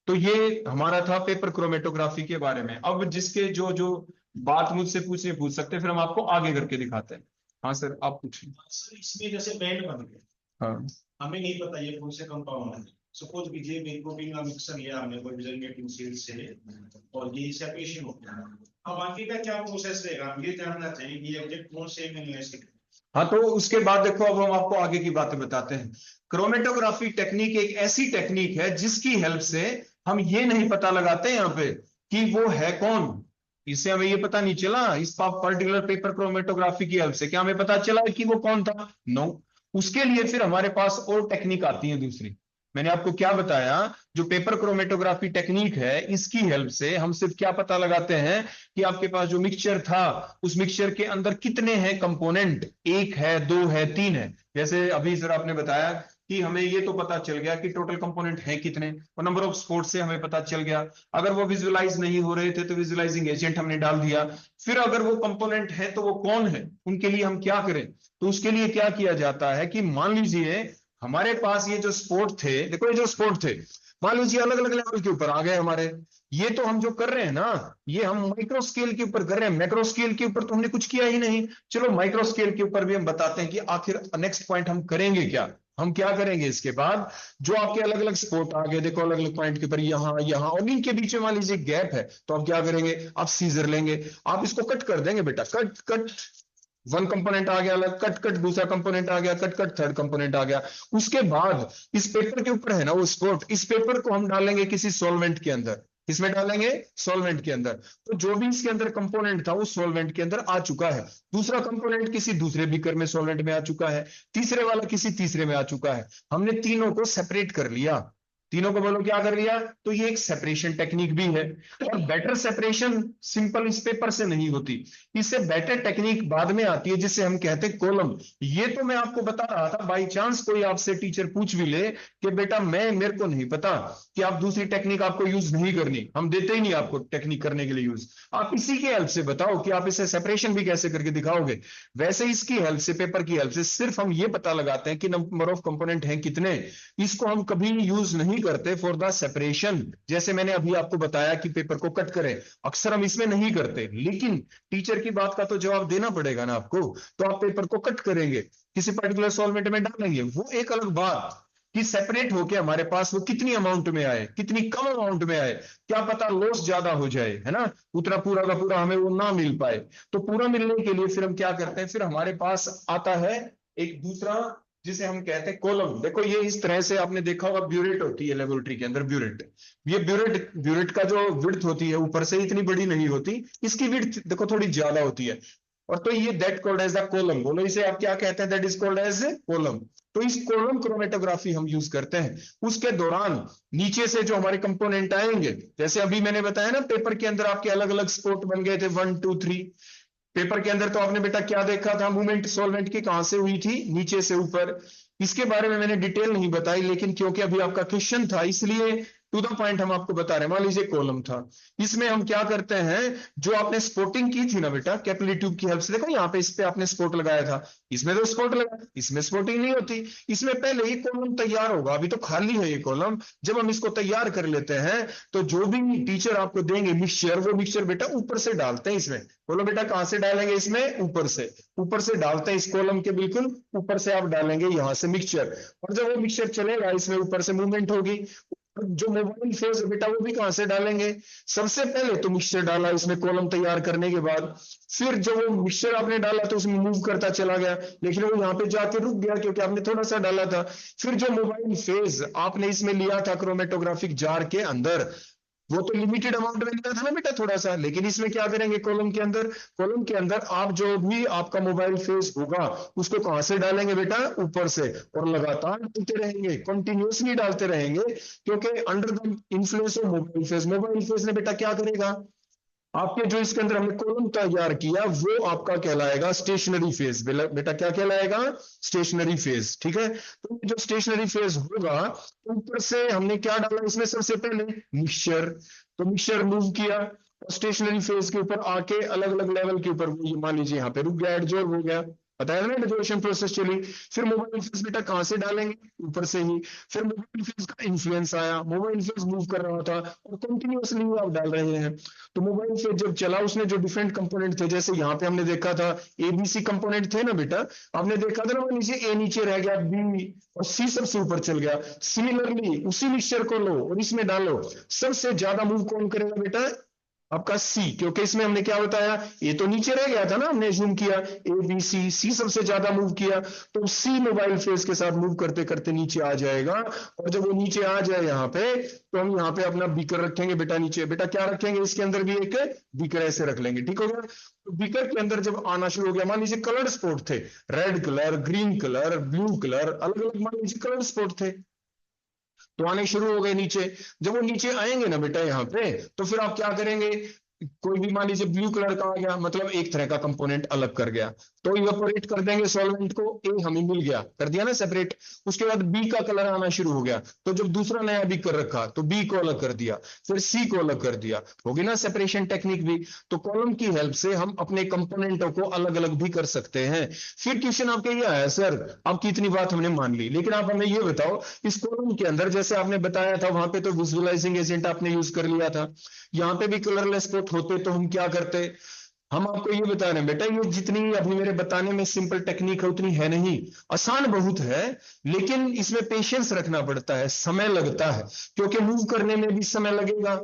तो ये हमारा था पेपर क्रोमेटोग्राफी के बारे में। अब जिसके जो जो बात मुझसे पूछे पूछ सकते हैं, फिर हम आपको आगे करके दिखाते हैं। हाँ सर आप पूछिए। सर इसमें जैसे बैंड बन गए, हाँ हमें नहीं पता ये कौन से कंपाउंड है। सपोज कीजिए मेरे को भी मिक्सर लिया हमने कोई रिजल्टेटिव सेल्स से, और ये सेपरेशन हो गया। अब आगे का क्या प्रोसेस रहेगा, हम ये जानना चाहिए कि एग्जैक्ट कौन से अमीनो एसिड। हाँ, तो उसके बाद देखो अब हम आपको आगे की बातें बताते हैं। क्रोमेटोग्राफी टेक्निक एक ऐसी टेक्निक है जिसकी हेल्प से हम ये नहीं पता लगाते यहाँ पे कि वो है कौन। इससे हमें ये पता नहीं चला इस पर्टिकुलर पेपर क्रोमेटोग्राफी की हेल्प से, क्या हमें पता चला कि वो कौन था? नो। उसके लिए फिर हमारे पास और टेक्निक आती है दूसरी। मैंने आपको क्या बताया? जो पेपर क्रोमेटोग्राफी टेक्निक है, इसकी हेल्प से हम सिर्फ क्या पता लगाते हैं कि आपके पास जो मिक्सचर था, उस मिक्सचर के अंदर कितने हैं कंपोनेंट, एक है, दो है, तीन है। जैसे अभी सर आपने बताया कि हमें ये तो पता चल गया कि टोटल कंपोनेंट है कितने, और नंबर ऑफ स्पॉट से हमें पता चल गया। अगर वो विजुअलाइज नहीं हो रहे थे तो विजुअलाइजिंग एजेंट हमने डाल दिया। फिर अगर वो कंपोनेंट है तो वो कौन है, उनके लिए हम क्या करें? तो उसके लिए क्या किया जाता है कि मान लीजिए हमारे पास ये जो स्पोर्ट थे, देखो ये जो स्पोर्ट थे, मान लीजिए अलग अलग लेवल के ऊपर आ गए हमारे। ये तो हम जो कर रहे हैं ना, ये हम माइक्रो स्केल के ऊपर कर रहे हैं, मैक्रो स्केल के ऊपर तो हमने कुछ किया ही नहीं। चलो माइक्रो स्केल के ऊपर भी हम बताते हैं कि आखिर नेक्स्ट पॉइंट हम करेंगे क्या। हम क्या करेंगे इसके बाद? जो आपके अलग अलग स्पोर्ट आ गए, देखो अलग अलग पॉइंट के ऊपर, यहाँ यहाँ, और इनके बीच में मान लीजिए गैप है, तो आप क्या करेंगे? आप सीजर लेंगे, आप इसको कट कर देंगे बेटा, कट कट, वन कंपोनेंट आ गया अलग, कट कट दूसरा कंपोनेंट आ गया, कट कट थर्ड कंपोनेंट आ गया। उसके बाद इस पेपर के ऊपर है ना वो स्पॉट, इस पेपर को हम डालेंगे किसी सॉल्वेंट के अंदर। किसमें डालेंगे? सॉल्वेंट के अंदर। तो जो भी इसके अंदर कंपोनेंट था वो सॉल्वेंट के अंदर आ चुका है। दूसरा कंपोनेंट किसी दूसरे बीकर में सॉल्वेंट में आ चुका है, तीसरे वाला किसी तीसरे में आ चुका है। हमने तीनों को सेपरेट कर लिया। तीनों को बोलो क्या कर लिया, तो ये एक सेपरेशन टेक्निक भी है। और बेटर सेपरेशन सिंपल इस पेपर से नहीं होती, इससे बेटर टेक्निक बाद में आती है जिसे हम कहते हैं कॉलम। ये तो मैं आपको बता रहा था, बाई चांस कोई आपसे टीचर पूछ भी ले कि बेटा मेरे को नहीं पता कि आप दूसरी टेक्निक आपको यूज नहीं करनी, हम देते ही नहीं आपको टेक्निक करने के लिए यूज, आप इसी की हेल्प से बताओ कि आप इसे सेपरेशन भी कैसे करके दिखाओगे। वैसे इसकी हेल्प से, पेपर की हेल्प से सिर्फ हम ये पता लगाते हैं कि नंबर ऑफ कंपोनेंट हैं कितने, इसको हम कभी यूज नहीं करते फॉर द सेपरेशन। जैसे मैंने अभी आपको बताया कि पेपर को कट करें, अक्सर हम इसमें नहीं करते, लेकिन टीचर की बात का तो जवाब देना पड़ेगा ना आपको, तो आप पेपर को कट करेंगे, किसी पर्टिकुलर सॉल्वेंट में डालेंगे, वो एक अलग बात कि सेपरेट होके हमारे पास वो कितनी अमाउंट में आए, कितनी कम अमाउंट में आए, क्या पता लॉस ज्यादा हो जाए, है ना, उतना पूरा का पूरा हमें वो ना मिल पाए। तो पूरा मिलने के लिए फिर हम क्या करते हैं, फिर हमारे पास आता है एक दूसरा जिसे हम कहते हैं कॉलम। देखो ये इस तरह से आपने देखा होगा, ब्यूरेट होती है लेबोरेटरी के अंदर, ब्यूरेट, ये ब्यूरेट का जो विड्थ होती है ऊपर से इतनी बड़ी नहीं होती, इसकी विड्थ देखो थोड़ी ज्यादा होती है, और तो ये that called as the column, बोलो इसे आप क्या कहते हैं, that is called as column. तो इस कॉलम क्रोमेटोग्राफी हम यूज करते हैं। उसके दौरान नीचे से जो हमारे कंपोनेंट आएंगे, जैसे अभी मैंने बताया ना पेपर के अंदर आपके अलग अलग स्पॉट बन गए थे 1 2 3, पेपर के अंदर तो आपने बेटा क्या देखा था, मूवमेंट सॉल्वेंट की कहां से हुई थी, नीचे से ऊपर। इसके बारे में मैंने डिटेल नहीं बताई, लेकिन क्योंकि अभी आपका क्वेश्चन था इसलिए टू द पॉइंट हम आपको बता रहे हैं। मान लीजिए कॉलम था, इसमें हम क्या करते हैं, जो आपने स्पॉटिंग की थी ना बेटा कैपिलरी ट्यूब की हेल्प से, देखो यहाँ पे इस पे आपने स्पॉट लगाया था, इसमें तो स्पॉट लगा, इसमें स्पॉटिंग नहीं होती, इसमें पहले ही कॉलम तैयार होगा, अभी तो खाली है ये कॉलम। जब हम इसको तैयार कर लेते हैं तो जो भी टीचर आपको देंगे मिक्सचर, वो मिक्सचर बेटा ऊपर से डालते हैं इसमें। बोलो बेटा कहां से डालेंगे, इसमें ऊपर से डालते हैं, इस कॉलम के बिल्कुल ऊपर से आप डालेंगे यहां से मिक्सचर, और जब वो मिक्सचर चलेगा इसमें ऊपर से मूवमेंट होगी। जो मोबाइल फेज बेटा वो भी कहां से डालेंगे, सबसे पहले तो मिक्सचर डाला इसमें कॉलम तैयार करने के बाद, फिर जब वो मिक्सचर आपने डाला तो उसमें मूव करता चला गया, लेकिन वो यहाँ पे जाके रुक गया क्योंकि आपने थोड़ा सा डाला था। फिर जो मोबाइल फेज आपने इसमें लिया था क्रोमेटोग्राफिक जार के अंदर, वो तो लिमिटेड अमाउंट में लिया था ना बेटा थोड़ा सा, लेकिन इसमें क्या करेंगे, कॉलम के अंदर आप जो भी आपका मोबाइल फेज होगा उसको कहां से डालेंगे बेटा, ऊपर से, और लगातार डालते रहेंगे, कंटिन्यूअसली डालते रहेंगे, क्योंकि under the influence of mobile phase ने बेटा क्या करेगा, आपके जो इसके अंदर हमने कॉलम तैयार किया वो आपका कहलाएगा स्टेशनरी फेज। बेटा क्या कहलाएगा, स्टेशनरी फेज, ठीक है। तो जो स्टेशनरी फेज होगा, ऊपर से हमने क्या डाला इसमें, सबसे पहले मिक्सचर, तो मिक्सचर मूव किया और स्टेशनरी फेज के ऊपर आके अलग अलग लेवल के ऊपर, मान लीजिए यहाँ पे रुक गया, एडजॉर्ब हो गया, बताया ना डिजोल्यूशन प्रोसेस चली। फिर मोबाइल फेज बेटा कहां से डालेंगे, ऊपर से ही। फिर मोबाइल फेज का इन्फ्लुएंस आया, मोबाइल फेज मूव कर रहा था और कंटिन्यूअसली आप डाल रहे हैं, तो मोबाइल फेज जब चला उसने जो डिफरेंट कंपोनेंट थे, जैसे यहाँ पे हमने देखा था एबीसी कंपोनेंट थे ना बेटा, आपने देखा था ना, मान लीजिए ए नीचे रह गया, बी और सी सबसे ऊपर चल गया। सिमिलरली उसी मिक्सचर को लो और इसमें डालो, सबसे ज्यादा मूव कौन करेगा बेटा, आपका सी, क्योंकि इसमें हमने क्या बताया, ए तो नीचे रह गया था ना, हमने जूम किया ए बी सी सबसे ज्यादा मूव किया, तो सी मोबाइल फेज के साथ मूव करते करते नीचे आ जाएगा। और जब वो नीचे आ जाए यहाँ पे, तो हम यहाँ पे अपना बीकर रखेंगे बेटा नीचे, बेटा क्या रखेंगे, इसके अंदर भी एक बीकर ऐसे रख लेंगे, ठीक हो गया। तो बीकर के अंदर जब आना शुरू हो गया, मान लीजिए कलर स्पॉट थे, red colour, green colour, blue colour, अलग अलग मान लीजिए कलर स्पॉट थे, तो आने शुरू हो गए नीचे। जब वो नीचे आएंगे ना बेटा यहाँ पे, तो फिर आप क्या करेंगे, कोई भी मान लीजिए ब्लू कलर का आ गया, मतलब एक तरह का कंपोनेंट अलग कर गया, तो इवेपोरेट कर देंगे सॉल्वेंट को, ए हमें मिल गया, कर दिया ना सेपरेट। उसके बाद बी का कलर आना शुरू हो गया, तो जब दूसरा नया बी कर रखा तो बी को अलग कर दिया, फिर सी को अलग कर दिया, होगी ना सेपरेशन टेक्निक भी। तो कॉलम की हेल्प से हम अपने कंपोनेंटों को अलग अलग भी कर सकते हैं। फिर क्वेश्चन आपके ये आया, सर आपकी इतनी बात हमने मान ली, लेकिन आप हमें ये बताओ, इस कॉलम के अंदर जैसे आपने बताया था वहां पे तो विजुअलाइजिंग एजेंट आपने यूज कर लिया था, यहाँ पे भी कलरलेस स्पॉट होते तो हम क्या करते, हम आपको ये बता रहे हैं बेटा, ये जितनी अभी मेरे बताने में सिंपल टेक्निक है उतनी है नहीं, आसान बहुत है, लेकिन इसमें पेशेंस रखना पड़ता है, समय लगता है, क्योंकि मूव करने में भी समय लगेगा।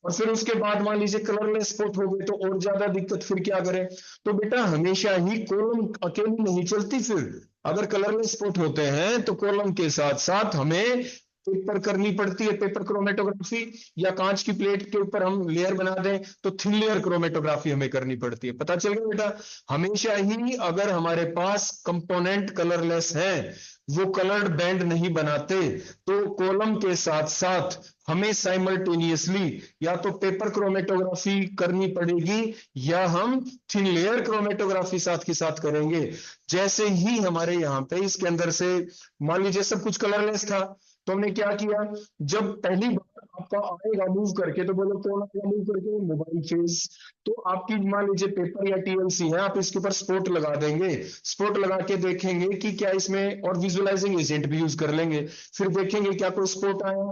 और फिर उसके बाद मान लीजिए कलरलेस स्पॉट हो गए तो और ज्यादा दिक्कत, फिर क्या करें। तो बेटा हमेशा ही कॉलम अकेली नहीं चलती, फिर अगर कलरलेस स्पॉट होते हैं तो कॉलम के साथ साथ हमें पेपर करनी पड़ती है, पेपर क्रोमेटोग्राफी, या कांच की प्लेट के ऊपर हम लेयर बना दें तो थिन लेयर क्रोमेटोग्राफी हमें करनी पड़ती है। पता चल गया बेटा, हमेशा ही अगर हमारे पास कंपोनेंट कलरलेस है वो कलर्ड बैंड नहीं बनाते, तो कॉलम के साथ साथ हमें साइमल्टेनियसली या तो पेपर क्रोमेटोग्राफी करनी पड़ेगी या हम थिन लेयर क्रोमेटोग्राफी साथ के साथ करेंगे। जैसे ही हमारे यहाँ पे इसके अंदर से मान लीजिए सब कुछ कलरलेस था, तो हमने क्या किया, जब पहली बार आपका आएगा मूव करके, तो बोलो कौन आएगा मूव करके, मोबाइल फेस। तो आपकी मान लीजिए पेपर या टीएलसी है, आप इसके ऊपर स्पॉट लगा देंगे, स्पॉट लगा के देखेंगे कि क्या इसमें, और विजुअलाइजिंग एजेंट भी यूज कर लेंगे, फिर देखेंगे क्या कोई स्पॉट आया,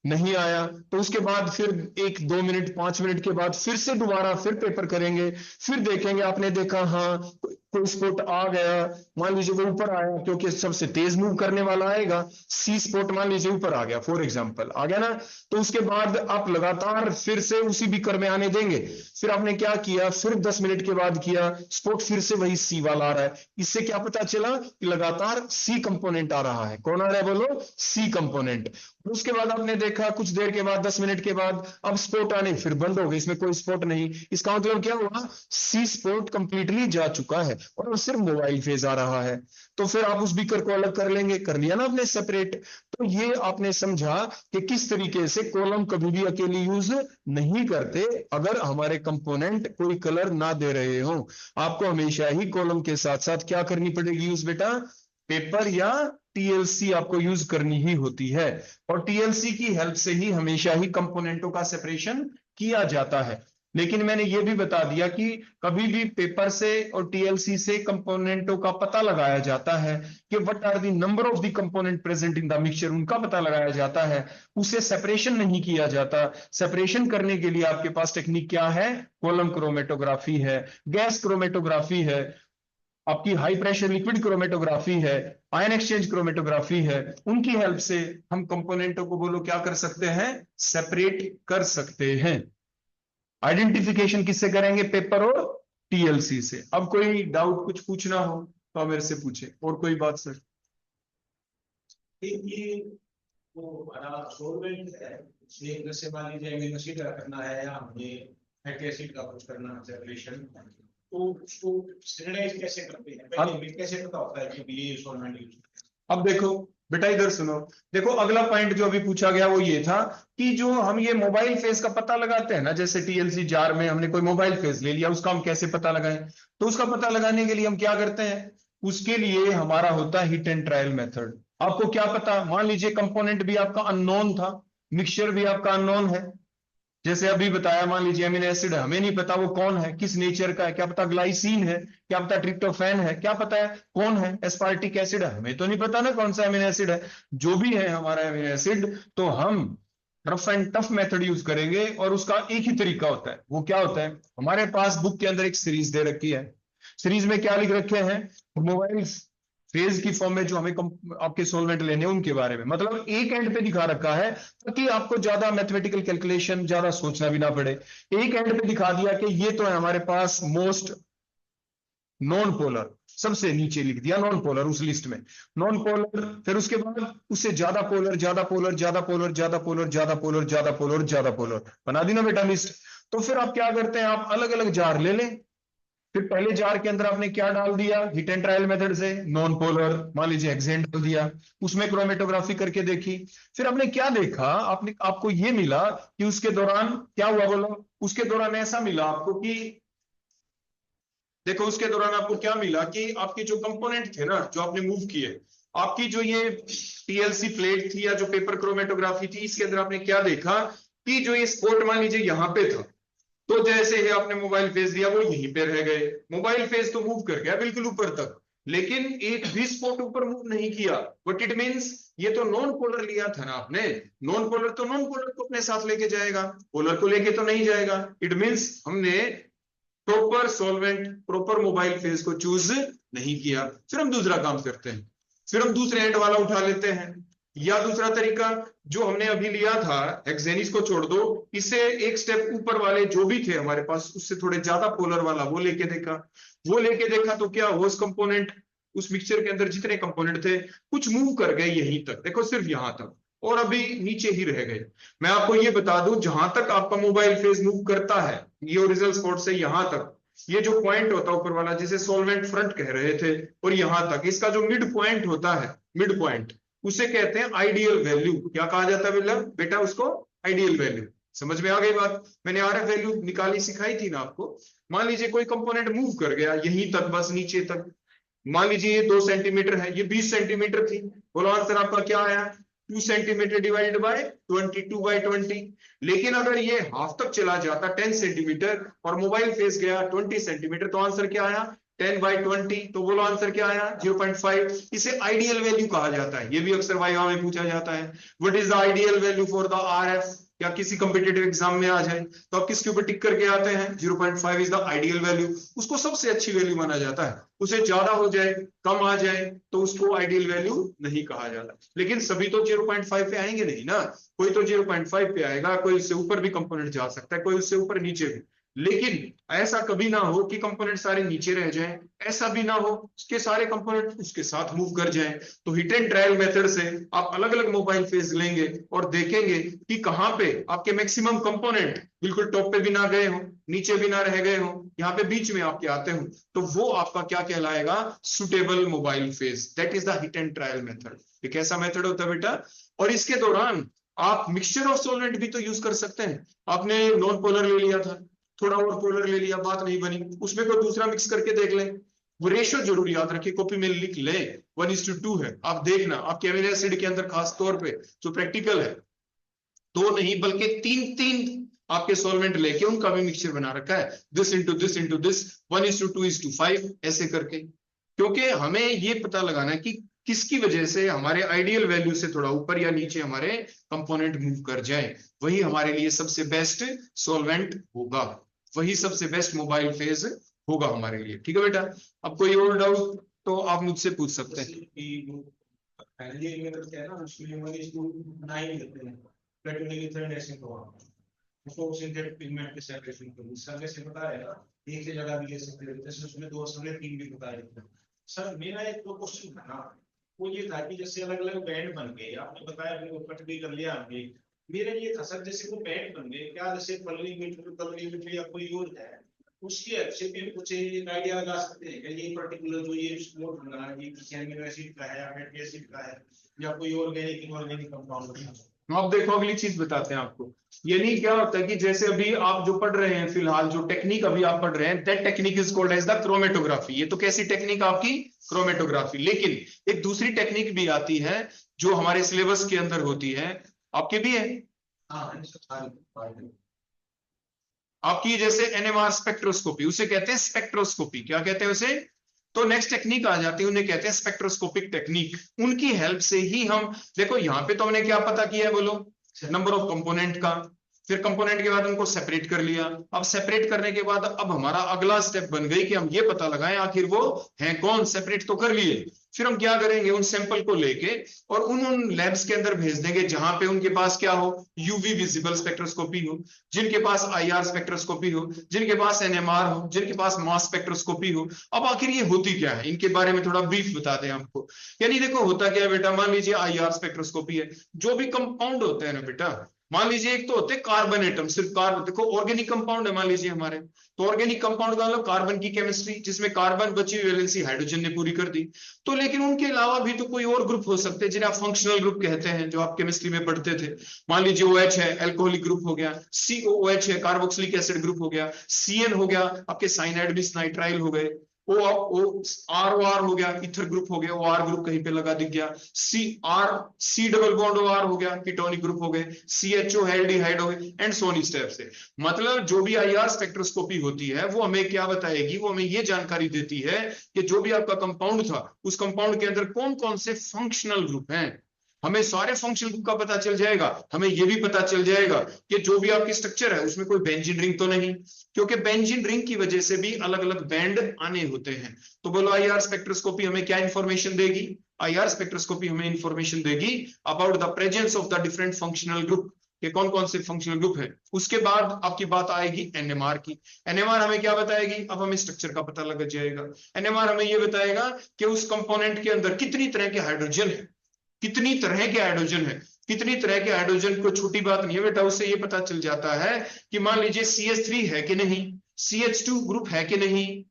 नहीं आया, तो उसके बाद फिर 1-2 मिनट 5 मिनट के बाद फिर से दोबारा फिर पेपर करेंगे, फिर देखेंगे आपने देखा हाँ कोई स्पॉट आ गया, मान लीजिए वो ऊपर आया क्योंकि सबसे तेज मूव करने वाला आएगा, सी स्पॉट मान लीजिए ऊपर आ गया, फॉर एग्जांपल आ गया ना, तो उसके बाद आप लगातार फिर से उसी बीकर में आने देंगे। फिर आपने क्या किया, फिर 10 मिनट के बाद किया, स्पॉट फिर से वही सी वाला आ रहा है, इससे क्या पता चला कि लगातार सी कंपोनेंट आ रहा है। कौन आ रहा है बोलो, सी कंपोनेंट। उसके बाद आपने देखा कुछ देर के बाद 10 मिनट के बाद अब स्पॉट आने फिर बंद हो गए, इसमें कोई स्पॉट नहीं, इसका मतलब क्या हुआ, सी स्पॉट कंप्लीटली जा चुका है और सिर्फ मोबाइल फेज आ रहा है। तो फिर आप उस बीकर को अलग कर लेंगे, कर लिया ना आपने सेपरेट। तो ये आपने समझा कि किस तरीके से कॉलम कभी भी अकेली यूज नहीं करते अगर हमारे कंपोनेंट कोई कलर ना दे रहे हो। आपको हमेशा ही कॉलम के साथ साथ क्या करनी पड़ेगी यूज बेटा, पेपर या टीएलसी आपको यूज करनी ही होती है, और टीएलसी की हेल्प से ही हमेशा ही कंपोनेंटों का सेपरेशन किया जाता है। लेकिन मैंने यह भी बता दिया कि कभी भी पेपर से और टीएलसी से कंपोनेंटों का पता लगाया जाता है कि what are the number of the component present in the mixture, उनका पता लगाया जाता है, उसे सेपरेशन नहीं किया जाता। सेपरेशन करने के लिए आपके पास टेक्निक क्या है, कॉलम क्रोमेटोग्राफी है, गैस क्रोमेटोग्राफी है, आपकी हाई प्रेशर लिक्विड क्रोमेटोग्राफी है, आयन एक्सचेंज क्रोमेटोग्राफी है। उनकी हेल्प से हम कंपोनेंटों को बोलो क्या कर सकते हैं, सेपरेट कर सकते हैं। आइडेंटिफिकेशन किससे करेंगे, पेपर और टीएलसी से। अब कोई डाउट कुछ पूछना हो तो आप मेरे से पूछे, और कोई बात सर। ये वो हमारा सॉल्वेंट है, उसमें जैसे मान लीजिए एमिनो एसिड करना है या हमें फैटी एसिड का कुछ करना है सेपरेशन, तो उसको स्टैंडर्डाइज कैसे करते हैं, पहले हमें कैसे पता होता है कि ये सॉल्वेंट यूज। अब देखो बेटा इधर सुनो, देखो अगला पॉइंट जो अभी पूछा गया वो ये था कि जो हम ये मोबाइल फेज का पता लगाते हैं ना, जैसे टीएलसी जार में हमने कोई मोबाइल फेज ले लिया, उसका हम कैसे पता लगाएं। तो उसका पता लगाने के लिए हम क्या करते हैं, उसके लिए हमारा होता है हिट एंड ट्रायल मेथड। आपको क्या पता, मान लीजिए कंपोनेंट भी आपका अननोन था, मिक्सचर भी आपका अननोन है, जैसे अभी बताया मान लीजिए अमीनो एसिड है, हमें नहीं पता वो कौन है, किस नेचर का है, क्या पता ग्लाइसिन है, क्या पता ट्रिप्टोफैन है, क्या पता है कौन है, एस्पार्टिक एसिड है, हमें तो नहीं पता ना कौन सा अमीनो एसिड है। जो भी है हमारा अमीनो एसिड, तो हम rough and tough method use करेंगे, और उसका एक ही तरीका होता है। वो क्या होता है, हमारे पास बुक के अंदर एक सीरीज दे रखी है, सीरीज में क्या लिख रखे हैं, मोबाइल फेज की फॉर्म में जो हमें आपके सॉल्वेंट लेने हैं उनके बारे में, मतलब एक एंड पे दिखा रखा है ताकि आपको ज्यादा मैथमेटिकल कैलकुलेशन ज्यादा सोचना भी ना पड़े। एक एंड पे दिखा दिया कि ये तो है हमारे पास मोस्ट नॉन पोलर, सबसे नीचे लिख दिया नॉन पोलर उस लिस्ट में, नॉन पोलर, फिर उसके बाद उससे ज्यादा पोलर, ज्यादा पोलर, ज्यादा पोलर, ज्यादा पोलर, ज्यादा पोलर, ज्यादा पोलर, ज्यादा पोलर, बना दी ना बेटा लिस्ट। तो फिर आप क्या करते हैं, आप अलग अलग जार ले लें, फिर पहले जार के अंदर आपने क्या डाल दिया, हिट एंड ट्रायल मेथड से नॉन पोलर मान लीजिए हेक्सेन डाल दिया, उसमें क्रोमेटोग्राफी करके देखी, फिर आपने क्या देखा, आपको ये मिला कि उसके दौरान क्या हुआ बोलो, उसके दौरान ऐसा मिला आपको कि देखो उसके दौरान आपको क्या मिला कि आपके जो कंपोनेंट थे ना जो आपने मूव किए, आपकी जो ये टीएलसी प्लेट थी या जो पेपर क्रोमेटोग्राफी थी, इसके अंदर आपने क्या देखा कि जो ये स्पॉट मान लीजिए यहां पे था, तो जैसे ही आपने मोबाइल फेज दिया वो यहीं पे रह गए, मोबाइल फेज तो मूव कर गया बिल्कुल ऊपर तक, लेकिन एक भी स्पॉट ऊपर मूव नहीं किया। व्हाट इट मींस, ये तो नॉन पोलर लिया था ना आपने, नॉन पोलर तो नॉन पोलर को अपने साथ लेके जाएगा, पोलर को लेके तो नहीं जाएगा। इट मींस हमने proper solvent, proper mobile phase को चूज नहीं किया। फिर हम दूसरा काम करते हैं, फिर हम दूसरे एंड वाला उठा लेते हैं, या दूसरा तरीका जो हमने अभी लिया था, हेक्सेनिस को छोड़ दो, इससे एक स्टेप ऊपर वाले जो भी थे हमारे पास उससे थोड़े ज्यादा पोलर वाला वो लेके देखा, वो लेके देखा तो क्या वो कंपोनेंट, उस मिक्सचर के अंदर जितने कंपोनेंट थे कुछ मूव कर गए यहीं तक, देखो सिर्फ यहां तक, और अभी नीचे ही रह गए। मैं आपको ये बता दूं, जहां तक आपका मोबाइल फेज मूव करता है ये ओरिजिनल स्पॉट से यहां तक, ये जो पॉइंट होता है ऊपर वाला, जिसे सॉल्वेंट फ्रंट कह रहे थे, और यहां तक इसका जो मिड पॉइंट होता है, मिड पॉइंट, उसे कहते हैं आइडियल वैल्यू। क्या कहा जाता है बेटा उसको? Ideal value. समझ में आ गई बात? मैंने आरएफ वैल्यू निकाली सिखाई थी ना आपको। मान लीजिए कोई कंपोनेंट मूव कर गया यहीं तक, बस नीचे तक, मान लीजिए ये 2 सेंटीमीटर है, ये 20 सेंटीमीटर थी, बोलो आंसर आपका क्या आया? 2 सेंटीमीटर डिवाइडेड बाय 22/20। लेकिन अगर ये हाफ तक चला जाता 10 सेंटीमीटर और मोबाइल फेस गया 20 सेंटीमीटर, तो आंसर क्या आया? 10/20। तो बोलो आंसर क्या आया? 0.5। इसे आइडियल वैल्यू कहा जाता है। ये भी अक्सर वाइवा में पूछा जाता है, what is the ideal value for the RF, या किसी कॉम्पिटिटिव एग्जाम में आ जाए तो आप किसके ऊपर टिक करके आते हैं? 0.5 इज द आइडियल वैल्यू। उसको सबसे अच्छी वैल्यू माना जाता है। उसे ज्यादा हो जाए, कम आ जाए, तो उसको आइडियल वैल्यू नहीं कहा जाता। लेकिन सभी तो 0.5 पे आएंगे नहीं ना, कोई तो 0.5 पे आएगा, कोई उससे ऊपर भी कंपोनेंट जा सकता है, कोई उससे ऊपर नीचे भी। लेकिन ऐसा कभी ना हो कि कंपोनेंट सारे नीचे रह जाएं, ऐसा भी ना हो उसके सारे कंपोनेंट उसके साथ मूव कर जाएं। तो हिट एंड ट्रायल मेथड से आप अलग अलग मोबाइल फेज लेंगे और देखेंगे कि कहां पे आपके मैक्सिमम कंपोनेंट बिल्कुल टॉप पे भी ना गए हो, नीचे भी ना रह गए हो, यहाँ पे बीच में आपके आते हो, तो वो आपका क्या कहलाएगा? Suitable mobile phase. That is the hit and trial method. ये कैसा मेथड होता है बेटा? और इसके दौरान आप मिक्सचर ऑफ सॉल्वेंट भी तो यूज कर सकते हैं। आपने नॉन पोलर ले लिया था, थोड़ा और पोलर ले लिया, बात नहीं बनी, उसमें कोई दूसरा मिक्स करके देख लें। वो रेशियो जरूर याद रखिए, कॉपी में लिख ले, 1:2 है। आप देखना आपके अमीनो एसिड के अंदर खास तौर पे जो प्रैक्टिकल है, 2 नहीं बल्कि 3 आपके सॉल्वेंट लेके उनका भी मिक्सचर बना रखा है, this into this into this, 1:2:5 ऐसे करके। क्योंकि हमें ये पता लगाना है कि किसकी वजह से हमारे आइडियल वैल्यू से थोड़ा ऊपर या नीचे हमारे कंपोनेंट मूव कर जाए, वही हमारे लिए सबसे बेस्ट सॉल्वेंट होगा, वही सबसे बेस्ट मोबाइल फेज होगा हमारे लिए। ठीक है बेटा? अब कोई और डाउट तो आप मुझसे पूछ सकते हैं। पहले में करते हैं ना, उसमें 1:9 देते हैं, प्लेटोनिक ईथर ऐसे तो उसको सिंथेटिक पिगमेंट के सेपरेशन को इससे से पता है ना, एक से ज्यादा भी ले सकते हैं, जैसे उसमें 2 से 3 भी बता देते हैं। सर मेरा एक तो क्वेश्चन था ना, वो ये था कि जैसे अलग अलग बैंड बन गए, आपने बताया अपने को कट भी कर लिया हमने, मेरा ये था सर जैसे वो बैंड बन गए, क्या जैसे पल्ली या कोई और है उसके अच्छे भी कुछ एक आइडिया लगा सकते हैं कि ये पर्टिकुलर जो ये स्पोर्ट बना है ये किसी अमीनो एसिड का है या फैटी एसिड का है या कोई ऑर्गेनिक कंपाउंड है? आप देखो अगली चीज बताते हैं आपको। यानी क्या होता है कि जैसे अभी आप जो पढ़ रहे हैं, फिलहाल जो टेक्निक अभी आप पढ़ रहे हैं, that technique is called as the chromatography. ये तो कैसी टेक्निक आपकी? क्रोमेटोग्राफी। लेकिन एक दूसरी टेक्निक भी आती है जो हमारे सिलेबस के अंदर होती है, आपके भी है आपकी, जैसे एनएमआर स्पेक्ट्रोस्कोपी, उसे कहते हैं स्पेक्ट्रोस्कोपी। क्या कहते हैं उसे? तो नेक्स्ट टेक्निक आ जाती है, उन्हें कहते हैं स्पेक्ट्रोस्कोपिक टेक्निक। उनकी हेल्प से ही हम देखो, यहाँ पे तो हमने क्या पता किया है, बोलो? नंबर ऑफ कंपोनेंट का। फिर कंपोनेंट के बाद उनको सेपरेट कर लिया। अब सेपरेट करने के बाद अब हमारा अगला स्टेप बन गई कि हम ये पता लगाएं आखिर वो हैं कौन। सेपरेट तो कर लिए, फिर हम क्या करेंगे, उन सैंपल को लेके और उन लैब्स के अंदर भेज देंगे जहां पे उनके पास क्या हो, यूवी विजिबल स्पेक्ट्रोस्कोपी हो, जिनके पास आईआर स्पेक्ट्रोस्कोपी हो, जिनके पास एनएमआर हो, जिनके पास मास स्पेक्ट्रोस्कोपी हो। अब आखिर ये होती क्या है, इनके बारे में थोड़ा ब्रीफ बताते हैं आपको। यानी देखो होता क्या है बेटा, मान लीजिए आईआर स्पेक्ट्रोस्कोपी है, जो भी कंपाउंड होते हैं ना बेटा, मान लीजिए एक तो होते हैं कार्बन एटम, सिर्फ कार्बन। देखो ऑर्गेनिक कंपाउंड है मान लीजिए हमारे, तो ऑर्गेनिक कंपाउंड का मतलब कार्बन की केमिस्ट्री, जिसमें कार्बन बची हुई वैलेंसी हाइड्रोजन ने पूरी कर दी। तो लेकिन उनके अलावा भी तो कोई और ग्रुप हो सकते हैं जिन्हें आप फंक्शनल ग्रुप कहते हैं, जो आप केमिस्ट्री में पढ़ते थे। मान लीजिए OH है, एल्कोहलिक ग्रुप हो गया, COOH है, कार्बोक्सिलिक एसिड ग्रुप हो गया, CN हो गया, आपके साइनाइड बिसनाइट्राइल हो गए, ROR हो गया, इथर ग्रुप हो गया, OR ग्रुप कहीं पे लगा दिख गया, C डबल बॉन्ड OR हो गया, कीटोनिक ग्रुप हो गए, CHO एल्डिहाइड हो गए, एंड सो ऑन स्टेप से। मतलब जो भी IR स्पेक्ट्रोस्कोपी होती है वो हमें क्या बताएगी, वो हमें ये जानकारी देती है कि जो भी आपका कंपाउंड था, उस कंपाउंड के अंदर कौन कौन से फंक्शनल ग्रुप हैं। हमें सारे फंक्शनल ग्रुप का पता चल जाएगा। हमें यह भी पता चल जाएगा कि जो भी आपकी स्ट्रक्चर है उसमें कोई बेंजीन रिंग तो नहीं, क्योंकि बेंजीन रिंग की वजह से भी अलग अलग बैंड आने होते हैं। तो बोलो आईआर स्पेक्ट्रोस्कोपी हमें क्या इंफॉर्मेशन देगी? आईआर स्पेक्ट्रोस्कोपी हमें इंफॉर्मेशन देगी about the presence of the different functional group, कि कौन कौन से फंक्शनल ग्रुप है। उसके बाद आपकी बात आएगी एनएमआर की। एनएमआर हमें क्या बताएगी? अब हमें स्ट्रक्चर का पता लग जाएगा। एनएमआर हमें यह बताएगा कि उस कंपोनेंट के अंदर कितनी तरह के हाइड्रोजन है, कितनी तरह के हाइड्रोजन है, कितनी तरह के हाइड्रोजन। को छोटी बात नहीं है बेटा, उससे ये पता चल जाता है कि मान लीजिए CH3 है कि नहीं, CH2 ग्रुप है कि नहीं,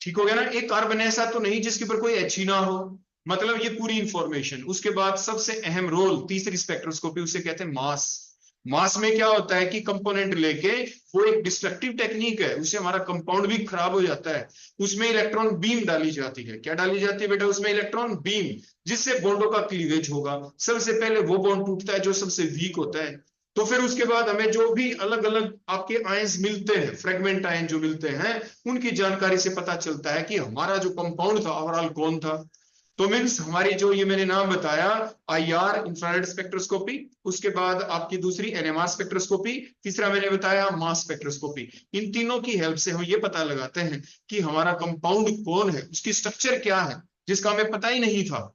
ठीक हो गया ना। एक कार्बन ऐसा तो नहीं जिसके ऊपर कोई H ही ना हो, मतलब ये पूरी इंफॉर्मेशन। उसके बाद सबसे अहम रोल तीसरी स्पेक्ट्रोस्कोपी, उसे कहते हैं मास। मास में क्या होता है कि कंपोनेंट लेके, वो एक डिस्ट्रक्टिव टेक्निक है, उससे हमारा कंपाउंड भी खराब हो जाता है। उसमें इलेक्ट्रॉन बीम डाली जाती है। क्या डाली जाती है बेटा? उसमें इलेक्ट्रॉन बीम, जिससे बॉन्डों का क्लीवेज होगा। सबसे पहले वो बॉन्ड टूटता है जो सबसे वीक होता है। तो फिर उसके बाद हमें जो भी अलग अलग आपके आयंस मिलते हैं, फ्रेगमेंट आयन जो मिलते हैं, उनकी जानकारी से पता चलता है कि हमारा जो कंपाउंड था ओवरऑल कौन था। तो मीन्स हमारी जो ये मैंने नाम बताया, IR इंफ्रारेड स्पेक्ट्रोस्कोपी, उसके बाद आपकी दूसरी NMR स्पेक्ट्रोस्कोपी, तीसरा मैंने बताया मास स्पेक्ट्रोस्कोपी। इन तीनों की हेल्प से हम ये पता लगाते हैं कि हमारा कंपाउंड कौन है, उसकी स्ट्रक्चर क्या है, जिसका हमें पता ही नहीं था,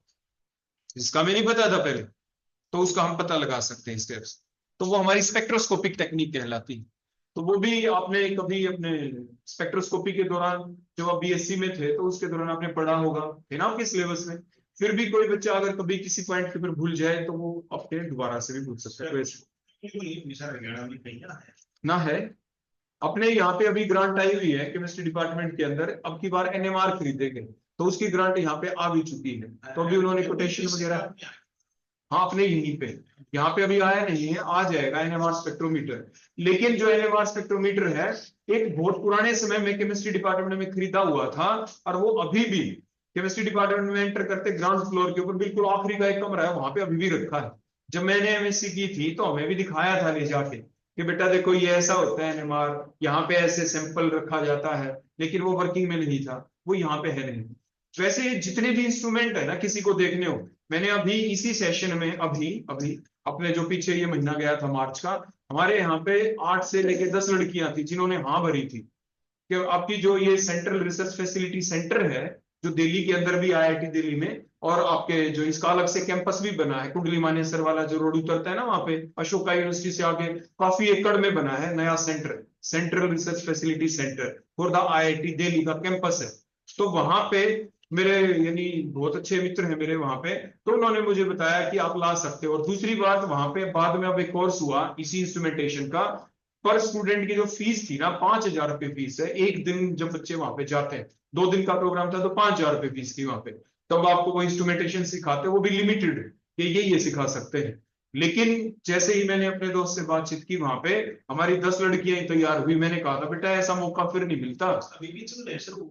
जिसका हमें नहीं पता था पहले, तो उसका हम पता लगा सकते हैं स्टेप्स। तो वो हमारी स्पेक्ट्रोस्कोपिक टेक्निक कहलाती है। तो वो भी आपने कभी अपने स्पेक्ट्रोस्कोपी के दौरान, जब आप BSc में थे, तो उसके दौरान आपने पढ़ा होगा, है ना, आपके सिलेबस में। फिर भी कोई बच्चा अगर कभी किसी पॉइंट के ऊपर भूल जाए तो वो अपने दोबारा से भी पूछ सकता है। तो ना है, अपने यहाँ पे अभी ग्रांट आई हुई है केमिस्ट्री डिपार्टमेंट के अंदर, अब की बार NMR खरीदेंगे, तो उसकी ग्रांट यहाँ पे आ भी चुकी है। तो अभी उन्होंने कोटेशन वगैरह, हाँ अपने यहीं पे, यहाँ पे अभी आया नहीं है, आ जाएगा NMR स्पेक्ट्रोमीटर। लेकिन जो NMR स्पेक्ट्रोमीटर है, एक बहुत पुराने समय में केमिस्ट्री डिपार्टमेंट में खरीदा हुआ था, और वो अभी भी केमिस्ट्री डिपार्टमेंट में एंटर करते ग्राउंड फ्लोर के ऊपर बिल्कुल आखिरी का एक कमरा है, वहां पे अभी भी रखा है। जब मैंने MSc की थी तो हमें भी दिखाया था ले जाके कि बेटा देखो ये ऐसा होता है NMR, यहाँ पे ऐसे सैंपल रखा जाता है, लेकिन वो वर्किंग में नहीं था, वो यहाँ पे है नहीं। वैसे जितने भी इंस्ट्रूमेंट है ना, किसी को देखने हो, मैंने अभी इसी सेशन में अभी अभी अपने जो पीछे ये महीना गया था मार्च का, हमारे यहाँ पे 8 से लेके 10 लड़कियां थी जिन्होंने हाँ भरी थी कि आपकी जो ये सेंट्रल रिसर्च फैसिलिटी सेंटर है, जो दिल्ली के अंदर भी IIT दिल्ली में, और आपके जो इसका अलग से कैंपस भी बना है, कुंडली मानेसर वाला जो रोड उतरता है ना, वहां पे अशोका यूनिवर्सिटी से आगे काफी एकड़ में बना है नया centre, central research facility centre for the IIT Delhi का कैंपस है। तो वहां पे मेरे यानी बहुत अच्छे मित्र हैं मेरे वहां पे, तो उन्होंने मुझे बताया कि आप ला सकते हो। और दूसरी बात, वहां पे बाद में अब एक कोर्स हुआ इसी इंस्ट्रूमेंटेशन का, पर स्टूडेंट की जो फीस थी ना, 5,000 रुपये फीस है एक दिन। जब बच्चे वहां पे जाते हैं, 2 दिन का प्रोग्राम था, तो 5,000 रुपये फीस थी वहां पे। तब आपको वो इंस्ट्रूमेंटेशन सिखाते, वो भी लिमिटेड, ये सिखा सकते हैं। लेकिन जैसे ही मैंने अपने दोस्त से बातचीत की, वहां पे हमारी 10 लड़कियां ही तैयार हुई। मैंने कहा था बेटा ऐसा मौका फिर नहीं मिलता। अभी भी चल रहा है सर।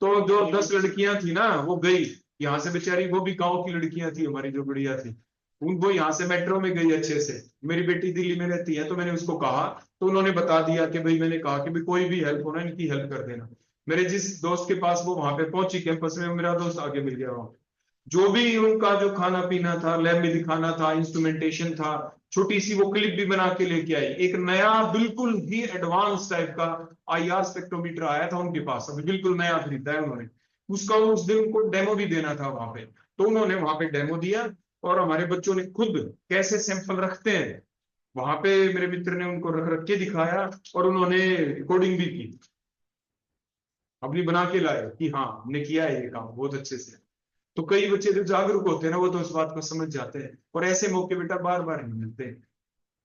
तो जो 10 लड़कियां थी ना, वो गई यहाँ से बेचारी, वो भी गांव की लड़कियां थी हमारी जो बढ़िया थी, उनको यहाँ से मेट्रो में गई अच्छे से। मेरी बेटी दिल्ली में रहती है, तो मैंने उसको कहा, तो उन्होंने बता दिया कि भाई, मैंने कहा कि भाई कोई भी हेल्प हो ना, इनकी हेल्प कर देना। मेरे जिस दोस्त के पास वो वहां पे पहुंची कैंपस में, मेरा दोस्त आगे मिल गया वहां पे। जो भी उनका जो खाना पीना था, लैब में दिखाना था, इंस्ट्रूमेंटेशन था, छोटी सी वो क्लिप भी बना के लेके आई। एक नया बिल्कुल ही एडवांस टाइप का IR स्पेक्ट्रोमीटर आया था उनके पास, अभी बिल्कुल नया खरीदा है उन्होंने। उसका उस दिन उनको डेमो भी देना था वहां पे, तो उन्होंने वहां पे डेमो दिया। और हमारे बच्चों ने खुद कैसे सैंपल रखते हैं वहां पे, मेरे मित्र ने उनको रख रख के दिखाया, और उन्होंने रिकॉर्डिंग भी की, अपनी बना के लाए कि हाँ हमने किया है ये काम बहुत अच्छे से। तो कई बच्चे जो जागरूक होते हैं ना, वो तो इस बात को समझ जाते हैं, और ऐसे मौके बेटा बार बार नहीं मिलते।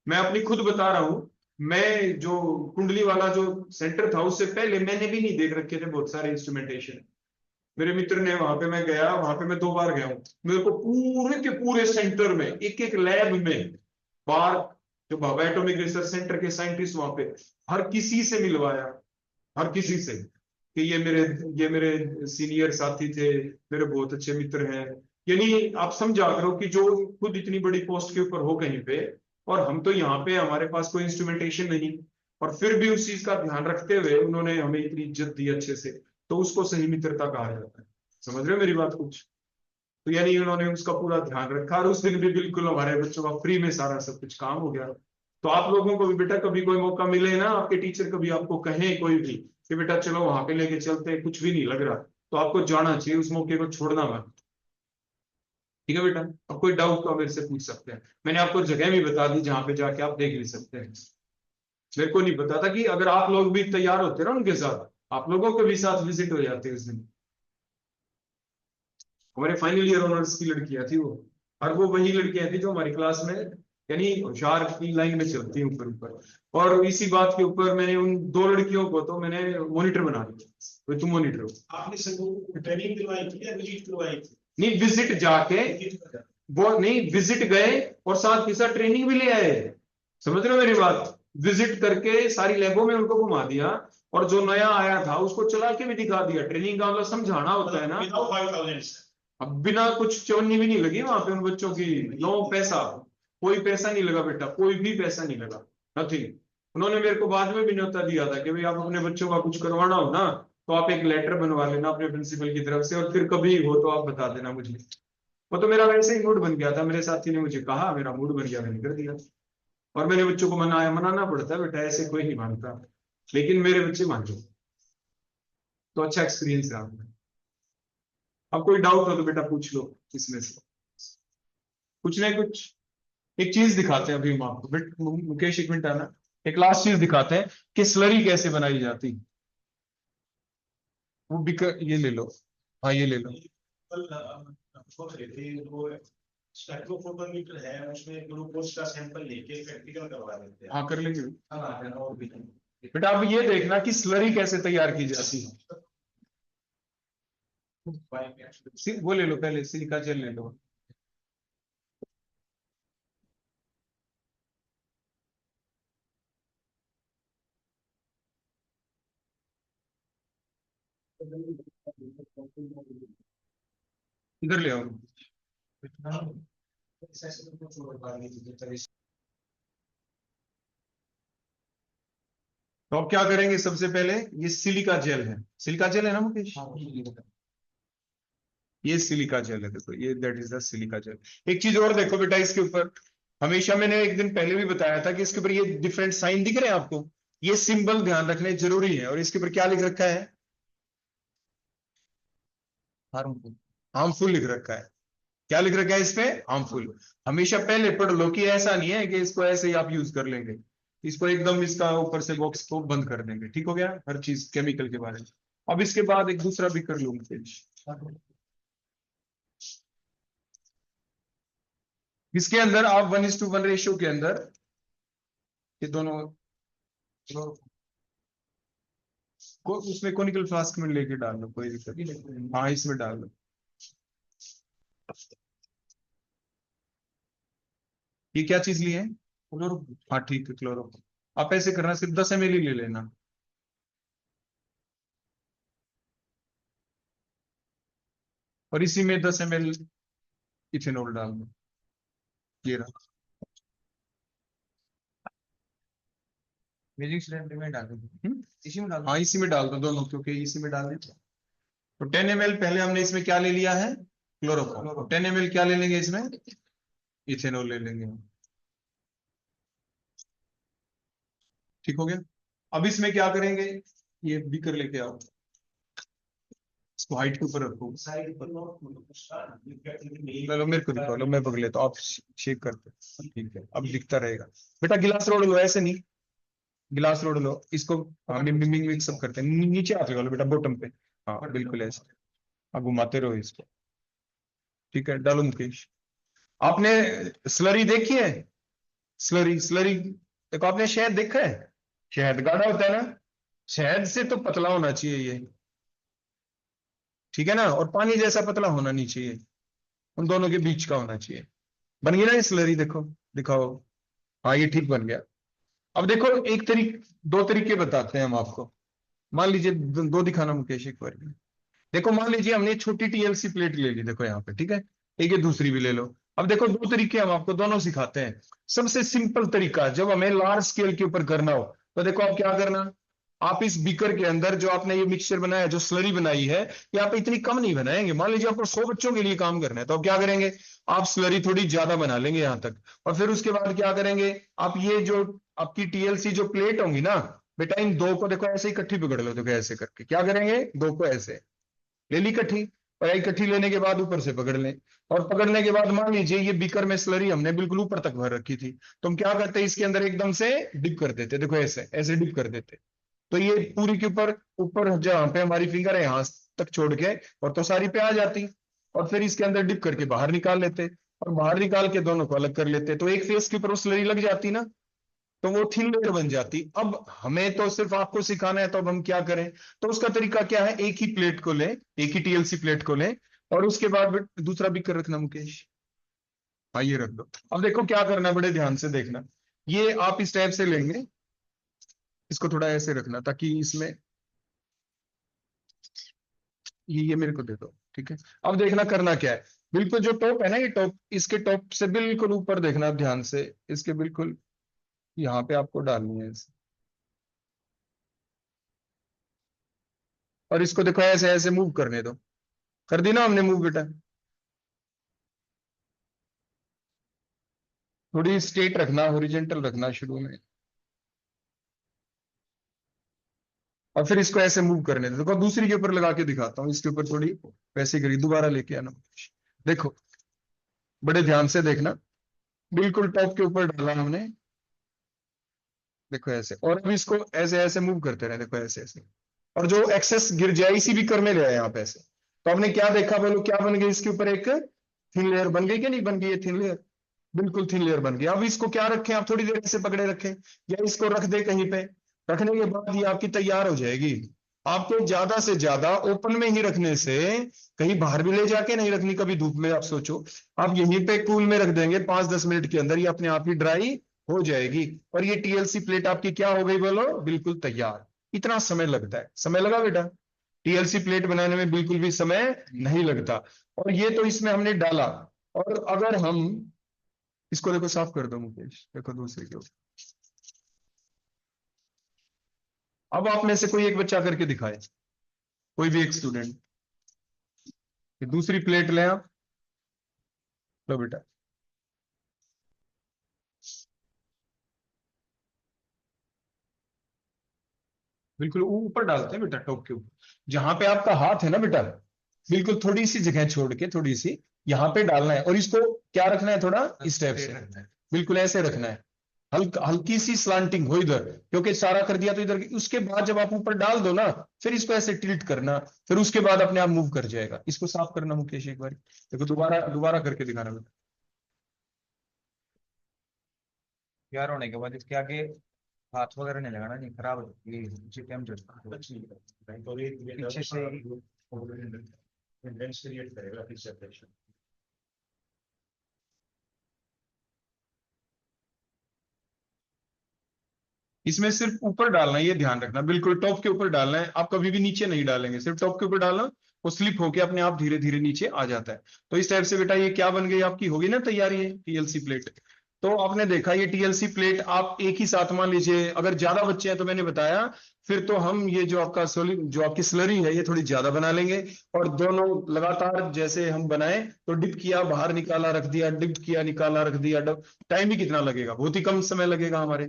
मैं अपनी खुद बता रहा हूं, मैं जो कुंडली वाला जो सेंटर था, उससे पहले मैंने भी नहीं देख रखे थे बहुत सारे इंस्ट्रूमेंटेशन। मेरे मित्र ने, वहां पे मैं गया, वहां पे मैं 2 बार गया हूं, मेरे को पूरे के पूरे सेंटर में, एक एक लैब में, बार जो बाबा एटॉमिक रिसर्च सेंटर के साइंटिस्ट वहां पे, हर किसी से मिलवाया, हर किसी से, कि ये मेरे सीनियर साथी थे, मेरे बहुत अच्छे मित्र हैं। यानी आप समझा करो कि जो खुद इतनी बड़ी पोस्ट के ऊपर हो कहीं पे, और हम तो यहाँ पे, हमारे पास कोई इंस्ट्रूमेंटेशन नहीं, और फिर भी उस चीज का ध्यान रखते हुए उन्होंने हमें इतनी इज्जत दी अच्छे से, तो उसको सही मित्रता कहा जाता है। समझ रहे हो मेरी बात कुछ? तो यानी उन्होंने उसका पूरा ध्यान रखा, और उस दिन भी बिल्कुल हमारे बच्चों का फ्री में सारा सब कुछ काम हो गया। तो आप लोगों को भी बेटा कभी कोई मौका मिले ना, आपके टीचर कभी आपको कहें कोई भी कि बेटा चलो वहां पे लेके चलते हैं, कुछ भी नहीं लग रहा, तो आपको जाना चाहिए, उस मौके को छोड़ना मत। ठीक है बेटा? अब कोई डाउट तो आप मेरे से पूछ सकते हैं, मैंने आपको जगह भी बता दी जहां पे जाके आप देख भी सकते हैं। मेरे को नहीं पता था कि अगर आप लोग भी तैयार होते ना उनके साथ, आप लोगों के भी साथ विजिट हो जाते उस दिन। हमारे फाइनल ईयर ऑनर्स की लड़कियां थी वो, और वो वही लड़कियां थी जो हमारी क्लास में यानी होशियार की लाइन में चलती है ऊपर ऊपर। और इसी बात के ऊपर मैंने उन 2 लड़कियों को तो मैंने मॉनिटर बना दिया, तो तुम मॉनिटर हो। आपने सबको ट्रेनिंग दिलवाई थी या विजिट करवाई थी? नहीं, विजिट जाके वो नहीं, विजिट गए और साथ के साथ ट्रेनिंग भी ले आए। समझ रहे हो मेरी बात? विजिट करके सारी लैबों में उनको घुमा दिया, और जो नया आया था उसको चला के भी दिखा दिया। ट्रेनिंग का मतलब समझाना होता है ना। Without violence. अब बिना कुछ चवन्नी भी नहीं लगी वहां पे उन बच्चों की, नो पैसा, कोई पैसा नहीं लगा बेटा, कोई भी पैसा नहीं लगा, नथिंग। उन्होंने मेरे को बाद में भी न्योता दिया था कि भाई आप अपने बच्चों का कुछ करवाना हो ना तो आप एक लेटर बनवा लेना अपने प्रिंसिपल की तरफ से, और फिर कभी हो तो आप बता देना मुझे। वो तो मेरा वैसे ही मूड बन गया था, मेरे साथी ने मुझे कहा, मेरा मूड बन गया, मैंने कर दिया। और मेरे बच्चों को मनाना पड़ता है बेटा, ऐसे कोई नहीं मानता, लेकिन मेरे बच्चे मान गए। तो अच्छा एक्सपीरियंस है आपका। अब कोई डाउट हो तो बेटा पूछ लो इसमें से कुछ नहीं कुछ। एक चीज दिखाते हैं अभी हम आपको, मुकेश एक मिनट आना, एक लास्ट चीज दिखाते हैं कि स्लरी कैसे बनाई जाती। वो ये ले लो, हाँ ये ले लो। सोच रहे थे वो स्पेक्ट्रोफोटोमीटर है, उसमें ग्लूकोज का सैंपल लेके प्रैक्टिकल करवा देते हैं। हाँ कर लेंगे और भी बेटा। अब ये देखना कि स्लरी कैसे तैयार की जाती है। वो ले लो पहले, सिलिका जेल ले लो। इधर ले आओ। तो अब क्या करेंगे, सबसे पहले ये सिलिका जेल है, सिलिका जेल है ना मुकेश? ये सिलिका जेल है, देखो ये that is the silica gel. एक चीज और देखो बेटा, इसके ऊपर हमेशा मैंने एक दिन पहले भी बताया था कि इसके ऊपर ये डिफरेंट साइन दिख रहे हैं आपको, ये सिंबल ध्यान रखने जरूरी है। और इसके ऊपर क्या लिख रखा है? हार्मफुल, हार्मफुल लिख रखा है। क्या लिख रखा है इस पे? हार्मफुल। हमेशा पहले पढ़ लो कि ऐसा नहीं है कि इसको ऐसे ही आप यूज कर लेंगे, इसको एकदम इसका ऊपर से बॉक्स को बंद कर देंगे। ठीक हो गया हर चीज केमिकल के बारे में। अब इसके बाद एक दूसरा भी कर लूंगा, इसके अंदर आप 1:1 रेशियो के अंदर ये दोनों को उसमें कोनिकल फ्लास्क में लेके डाल लो, कोई दिक्कत नहीं। हाँ इसमें डाल लो। ये क्या चीज ली है? हाँ ठीक है, क्लोरो। आप ऐसे करना, सिर्फ 10 ml ही ले लेना। और इसी में 10 ml इथेनॉल डाल दो। ये रहा। म्यूजिक सिलेंडर में डाल दो, इसी में डाल दो। हाँ इसी में डाल दो दोनों, क्योंकि इसी में डाल देते। तो 10 ml पहले हमने इसमें क्या ले लिया है? क्लोरोफॉर्म। 10 ml क्या ले लेंगे इसमें? इथेनॉल ले लेंगे। ठीक हो गया। अब इसमें क्या करेंगे, ये बीकर लेके आओ, इसको हाइट के ऊपर रखो। साइड पर लो मेरे को दिखाओ, लो मैं पकड़ लेता हूँ, आप शेक करते। ठीक है, अब दिखता रहेगा बेटा। गिलास रोड लो, ऐसे नहीं, गिलास रोड लो इसको। हाँ मिक्स अप करते हैं, नीचे हाथ लगा लो बेटा, बॉटम पे। हाँ बिल्कुल ऐसे, आप घुमाते रहो इसको। ठीक है, डालो मुकेश। आपने स्लरी देखी है? स्लरी स्लरी देखो, आपने शहद देखा है? शहद गाढ़ा होता है ना, शहद से तो पतला होना चाहिए ये, ठीक है ना। और पानी जैसा पतला होना नहीं चाहिए, उन दोनों के बीच का होना चाहिए। बन गया ना ये स्लरी? देखो दिखाओ, हाँ ये ठीक बन गया। अब देखो एक दो तरीके बताते हैं हम आपको। मान लीजिए दो दिखाना मुकेश एक बार। देखो मान लीजिए हमने छोटी टीएलसी प्लेट ले ली, देखो यहाँ पे, ठीक है। एक ये दूसरी भी ले लो। अब देखो दो तरीके हम आपको दोनों सिखाते हैं। सबसे सिंपल तरीका, जब हमें लार्ज स्केल के ऊपर करना हो तो देखो आप क्या करना, आप इस बीकर के अंदर जो आपने ये मिक्सचर बनाया, जो स्लरी बनाई है, ये आप इतनी कम नहीं बनाएंगे। मान लीजिए आपको 100 बच्चों के लिए काम करना है, तो आप क्या करेंगे, आप स्लरी थोड़ी ज्यादा बना लेंगे यहां तक। और फिर उसके बाद क्या करेंगे, आप ये जो आपकी टीएलसी जो प्लेट होंगी ना बेटा, इन दो को देखो ऐसे इकट्ठी पकड़ लो। देखो ऐसे करके क्या करेंगे, दो को ऐसे ले ली इकट्ठी, और इकट्ठी लेने के बाद ऊपर से पकड़ लें। और पकड़ने के बाद मान लीजिए ये बीकर में स्लरी हमने बिल्कुल ऊपर तक भर रखी थी, तो हम क्या करते हैं, इसके अंदर एकदम से डिप कर देते। देखो ऐसे ऐसे डिप कर देते, तो ये पूरी के ऊपर ऊपर जहां पे हमारी फिंगर है यहां तक छोड़ के, और तो सारी पे आ जाती। और फिर इसके अंदर डिप करके बाहर निकाल लेते। और बाहर निकाल के दोनों को अलग कर लेते, तो एक फेस के ऊपर वो स्लरी लग जाती ना, तो वो थिन लेयर बन जाती। अब हमें तो सिर्फ आपको सिखाना है, तो अब हम क्या करें? तो उसका तरीका क्या है, एक ही प्लेट को लें, एक ही टीएलसी प्लेट को लें, और उसके बाद दूसरा बीकर रखना मुकेश। हाँ ये रख दो। अब देखो क्या करना है, बड़े ध्यान से देखना। ये आप इस टाइप से लेंगे, इसको थोड़ा ऐसे रखना ताकि इसमें ये मेरे को दे दो, ठीक है। अब देखना करना क्या है, बिल्कुल जो टॉप है ना, ये टॉप, इसके टॉप से बिल्कुल ऊपर देखना ध्यान से, इसके बिल्कुल यहाँ पे आपको डालनी है इसे। और इसको देखो ऐसे ऐसे मूव करने दो। कर दी ना हमने मूव बेटा? थोड़ी स्ट्रेट रखना, हॉरिजॉन्टल रखना शुरू में, और फिर इसको ऐसे मूव करने दो। देखो दूसरी के ऊपर लगा के दिखाता हूँ, इसके ऊपर थोड़ी वैसे करी, दोबारा लेके आना। देखो बड़े ध्यान से देखना, बिल्कुल टॉप के ऊपर डाला हमने, देखो ऐसे, और अब इसको ऐसे ऐसे मूव करते रहे, देखो ऐसे ऐसे, और जो एक्सेस गिर जाए इसी भी करने ले आए यहाँ पे ऐसे। तो आपने क्या देखा बोलो, क्या बन गई इसके ऊपर? एक थिन लेयर बन गई कि नहीं बन गई? ये थिन लेयर, बिल्कुल थिन लेयर बन गई। अब इसको क्या रखें आप? थोड़ी देर ऐसे पकड़े रखें, या इसको रख दे कहीं पे, रखने के बाद ये आपकी तैयार हो जाएगी। आपको ज्यादा से ज्यादा ओपन में ही रखने से, कहीं बाहर भी ले जाके नहीं रखनी, कभी धूप में। आप सोचो आप यहीं पे कूल में रख देंगे, 5-10 मिनट के अंदर ये अपने आप ही ड्राई हो जाएगी, और ये टीएलसी प्लेट आपकी क्या हो गई बोलो? बिल्कुल तैयार। इतना समय लगता है? समय लगा बेटा? टीएलसी प्लेट बनाने में बिल्कुल भी समय नहीं लगता। और ये तो इसमें हमने डाला, और अगर हम इसको, देखो साफ कर दो मुकेश, देखो दूसरे के ऊपर। अब आप में से कोई एक बच्चा करके दिखाए, कोई भी एक स्टूडेंट। दूसरी प्लेट लें आप, लो बेटा। बिल्कुल ऊपर डालते हैं बेटा, टॉप के ऊपर, जहां पे आपका हाथ है ना बेटा, बिल्कुल थोड़ी सी जगह छोड़ के, थोड़ी सी यहाँ पे डालना है, और इसको क्या रखना है? थोड़ा इस टाइप से, बिल्कुल ऐसे रखना है, हल्की सी स्लांटिंग हो इधर, क्योंकि सारा कर दिया तो इधर। उसके बाद जब आप ऊपर डाल दो ना, फिर इसको ऐसे टिल्ट करना, फिर उसके बाद अपने आप मूव कर जाएगा। इसको साफ करना मुकेश एक बार, देखो दोबारा दोबारा करके दिखाना बेटा। तैयार होने के बाद इसके आगे हाथ वगैरह नहीं लगाना, नहीं खराब हो जाएगी, ये नीचे कैम पीछे से इंटेंस क्रिएट करेगा फिर सेपरेशन। इसमें सिर्फ ऊपर डालना है, ये ध्यान रखना, बिल्कुल टॉप के ऊपर डालना है। आप कभी भी नीचे नहीं डालेंगे, सिर्फ टॉप के ऊपर डालना, वो स्लिप होके अपने आप धीरे धीरे नीचे आ जाता है। तो इस टाइप से बेटा ये क्या बन गई आपकी? होगी ना तैयारी है टीएलसी प्लेट। तो आपने देखा ये टीएलसी प्लेट आप एक ही साथ, मान लीजिए अगर ज्यादा बच्चे हैं तो मैंने बताया, फिर तो हम ये जो आपका जो आपकी स्लरी है ये थोड़ी ज्यादा बना लेंगे, और दोनों लगातार जैसे हम बनाए, तो डिप किया बाहर निकाला रख दिया, डिप किया निकाला रख दिया, टाइम भी कितना लगेगा? बहुत ही कम समय लगेगा हमारे।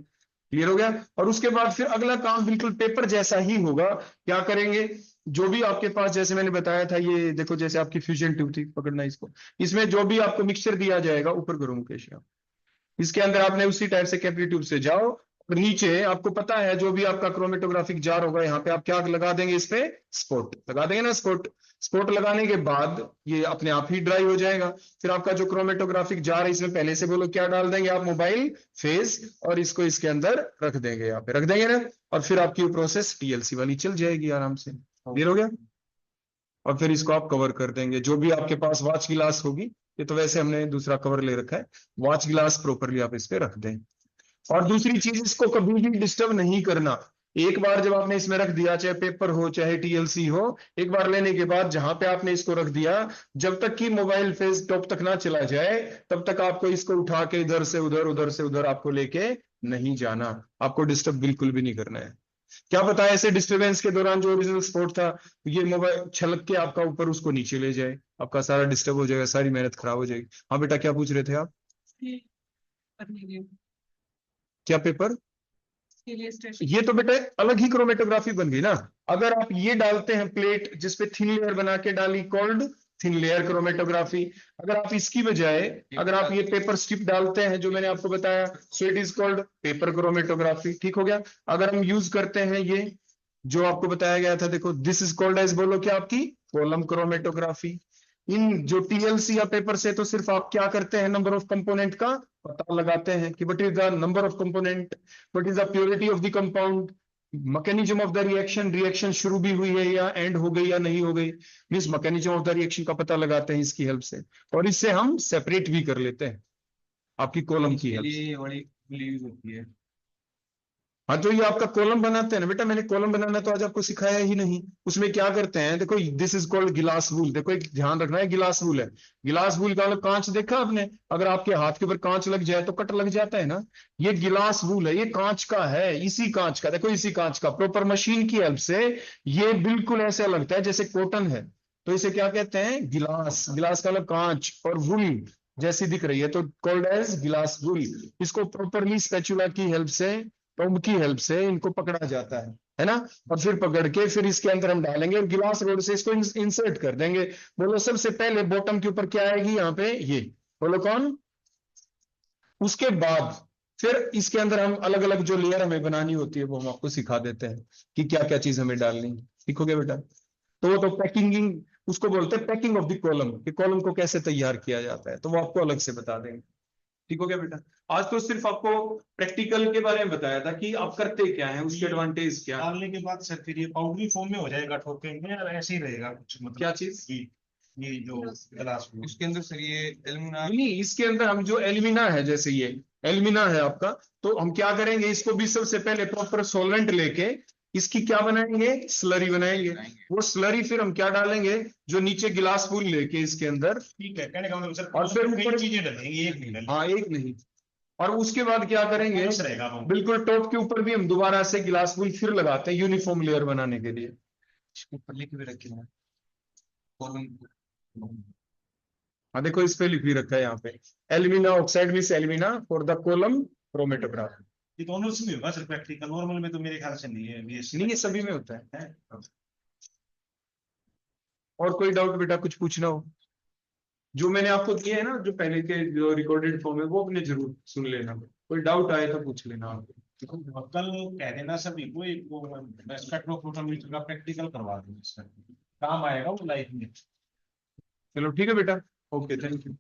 क्लियर हो गया? और उसके बाद फिर अगला काम बिल्कुल पेपर जैसा ही होगा। क्या करेंगे? जो भी आपके पास, जैसे मैंने बताया था, ये देखो जैसे आपकी फ्यूजन ट्यूब थी, पकड़ना इसको, इसमें जो भी आपको मिक्सचर दिया जाएगा, ऊपर करो मुकेश, इसके अंदर आपने उसी टाइप से कैपिलरी ट्यूब से जाओ, और नीचे आपको पता है जो भी आपका क्रोमेटोग्राफिक जार होगा, यहाँ पे आप क्या लगा देंगे? इस पे स्पॉट लगा देंगे ना, स्पॉट। स्पॉट लगाने के बाद ये अपने आप ही ड्राई हो जाएगा। फिर आपका जो क्रोमेटोग्राफिक जार है, इसमें पहले से बोलो क्या डाल देंगे आप? मोबाइल फेस, और इसको इसके अंदर रख देंगे, यहाँ पे रख देंगे ना, और फिर आपकी प्रोसेस टीएलसी वाली चल जाएगी आराम से। क्लियर हो गया? और फिर इसको आप कवर कर देंगे, जो भी आपके पास वॉच गिलास होगी, ये तो वैसे हमने दूसरा कवर ले रखा है, वॉच गिलास प्रॉपरली आप इस पे रख दें। और दूसरी चीज, इसको कभी भी डिस्टर्ब नहीं करना। एक बार जब आपने इसमें रख दिया, चाहे पेपर हो चाहे टीएलसी हो, एक बार लेने के बाद जहां पे आपने इसको रख दिया, जब तक कि मोबाइल फेस टॉप तक ना चला जाए, तब तक आपको इसको उठा के इधर से उधर, उधर से उधर आपको लेके नहीं जाना। आपको डिस्टर्ब बिल्कुल भी नहीं करना है। क्या पता है ऐसे डिस्टरबेंस के दौरान जो ओरिजिनल स्पॉट था, ये मोबाइल छलक के आपका ऊपर उसको नीचे ले जाए, आपका सारा डिस्टर्ब हो जाएगा, सारी मेहनत खराब हो जाएगी। हाँ बेटा क्या पूछ रहे थे आप? क्या पेपर? ये तो बेटा अलग ही क्रोमेटोग्राफी बन गई ना। अगर आप ये डालते हैं प्लेट जिसपे थिन लेयर बना के डाली, कॉल्ड थिन लेयर क्रोमेटोग्राफी। अगर आप इसकी बजाय, अगर आप ये पेपर स्ट्रिप डालते हैं जो मैंने आपको बताया, so it is called paper chromatography. ठीक हो गया? अगर हम यूज करते हैं ये जो आपको बताया गया था, देखो दिस इज कॉल्ड एज, बोलो क्या आपकी? Column chromatography. इन जो टीएलसी या पेपर से तो सिर्फ आप क्या करते हैं, नंबर ऑफ कंपोनेंट का पता लगाते हैं कि what is the number of component, what is the purity of the compound, mechanism of the reaction, reaction शुरू भी हुई है या एंड हो गई या नहीं हो गई, means mechanism of the reaction का पता लगाते हैं इसकी हेल्प से, और इससे हम सेपरेट भी कर लेते हैं आपकी कॉलम की हेल्प से। ये बड़ी यूज होती है। हाँ, तो ये आपका कॉलम बनाते हैं ना बेटा, मैंने कॉलम बनाना तो आज आपको सिखाया ही नहीं। उसमें क्या करते हैं, देखो दिस इज कॉल्ड गिलास वूल, देखो एक ध्यान रखना है, गिलास वूल है। गिलास वूल का मतलब कांच देखा आपने, अगर आपके हाथ के ऊपर कांच लग जाए तो कट लग जाता है ना, ये गिलास वूल है, ये कांच का है, इसी कांच का, देखो इसी कांच का, प्रॉपर मशीन की हेल्प से ये बिल्कुल ऐसा लगता है जैसे कॉटन है, तो इसे क्या कहते हैं, गिलास। गिलास का मतलब कांच, और वूल जैसी दिख रही है तो कॉल्ड एज गिलास वूल। इसको प्रॉपरली स्पैचुला की हेल्प से, टॉम की हेल्प से इनको पकड़ा जाता है ना, और फिर पकड़ के फिर इसके अंदर हम डालेंगे और गिलास रोड से इसको इंसर्ट कर देंगे। बोलो सबसे पहले बॉटम के ऊपर क्या आएगी, यहाँ पे ये, बोलो कौन। उसके बाद फिर इसके अंदर हम अलग अलग जो लेयर हमें बनानी होती है वो हम आपको सिखा देते हैं कि क्या क्या चीज हमें डालनी है, ठीक हो गया बेटा। तो वो तो पैकिंग, उसको बोलते हैं पैकिंग ऑफ द कॉलम, कि कॉलम को कैसे तैयार किया जाता है, तो वो आपको अलग से बता देंगे, ठीक हो गया बेटा। आज तो सिर्फ आपको प्रैक्टिकल के बारे में बताया था कि आप करते क्या हैं, उसके एडवांटेज क्या है। डालने के बाद सर फिर ये पाउडरी फॉर्म में हो जाएगा ठोके में, और ऐसे ही रहेगा कुछ, मतलब क्या चीज, ये जो गिलास वो। उसके अंदर सर ये एल्यूमिना, नहीं, इसके अंदर हम जो एल्यूमिना है, जैसे ये एल्यूमिना है आपका, तो हम क्या करेंगे, इसको भी सबसे पहले प्रॉपर सोलेंट लेके इसकी क्या बनाएंगे, स्लरी बनाएंगे। वो स्लरी फिर हम क्या डालेंगे, जो नीचे गिलास फूल लेके इसके अंदर, ठीक है, कहने का मतलब सर, और फिर कई ऊपर चीजें डलेंगी, एक नहीं डलेगी। हाँ एक नहीं, और उसके बाद क्या करेंगे, मिक्स रहेगा वो। बिल्कुल टॉप के ऊपर भी हम दोबारा से गिलास फूल फिर लगाते हैं यूनिफॉर्म लेयर बनाने के लिए। ऊपर लिख भी रखे हैं कॉलम। हाँ देखो इस पे लिख भी रखा है यहाँ पे, alumina oxide means alumina for the column chromatography. ये दोनों उसमें होगा सर, प्रैक्टिकल नॉर्मल में तो मेरे ख्याल से नहीं है नहीं, ये सभी में होता है। है। और कोई डाउट बेटा, कुछ पूछना हो, जो मैंने आपको दिए है ना, जो पहले के जो रिकॉर्डेड फॉर्म है वो अपने जरूर सुन लेना, कोई डाउट आए तो पूछ लेना आप। कल कह देना सभी को, एक वो स्पेक्ट्रोफोटोमीटर का प्रैक्टिकल करवा देना, काम आएगा वो लाइफ में। चलो ठीक है बेटा, ओके, थैंक यू।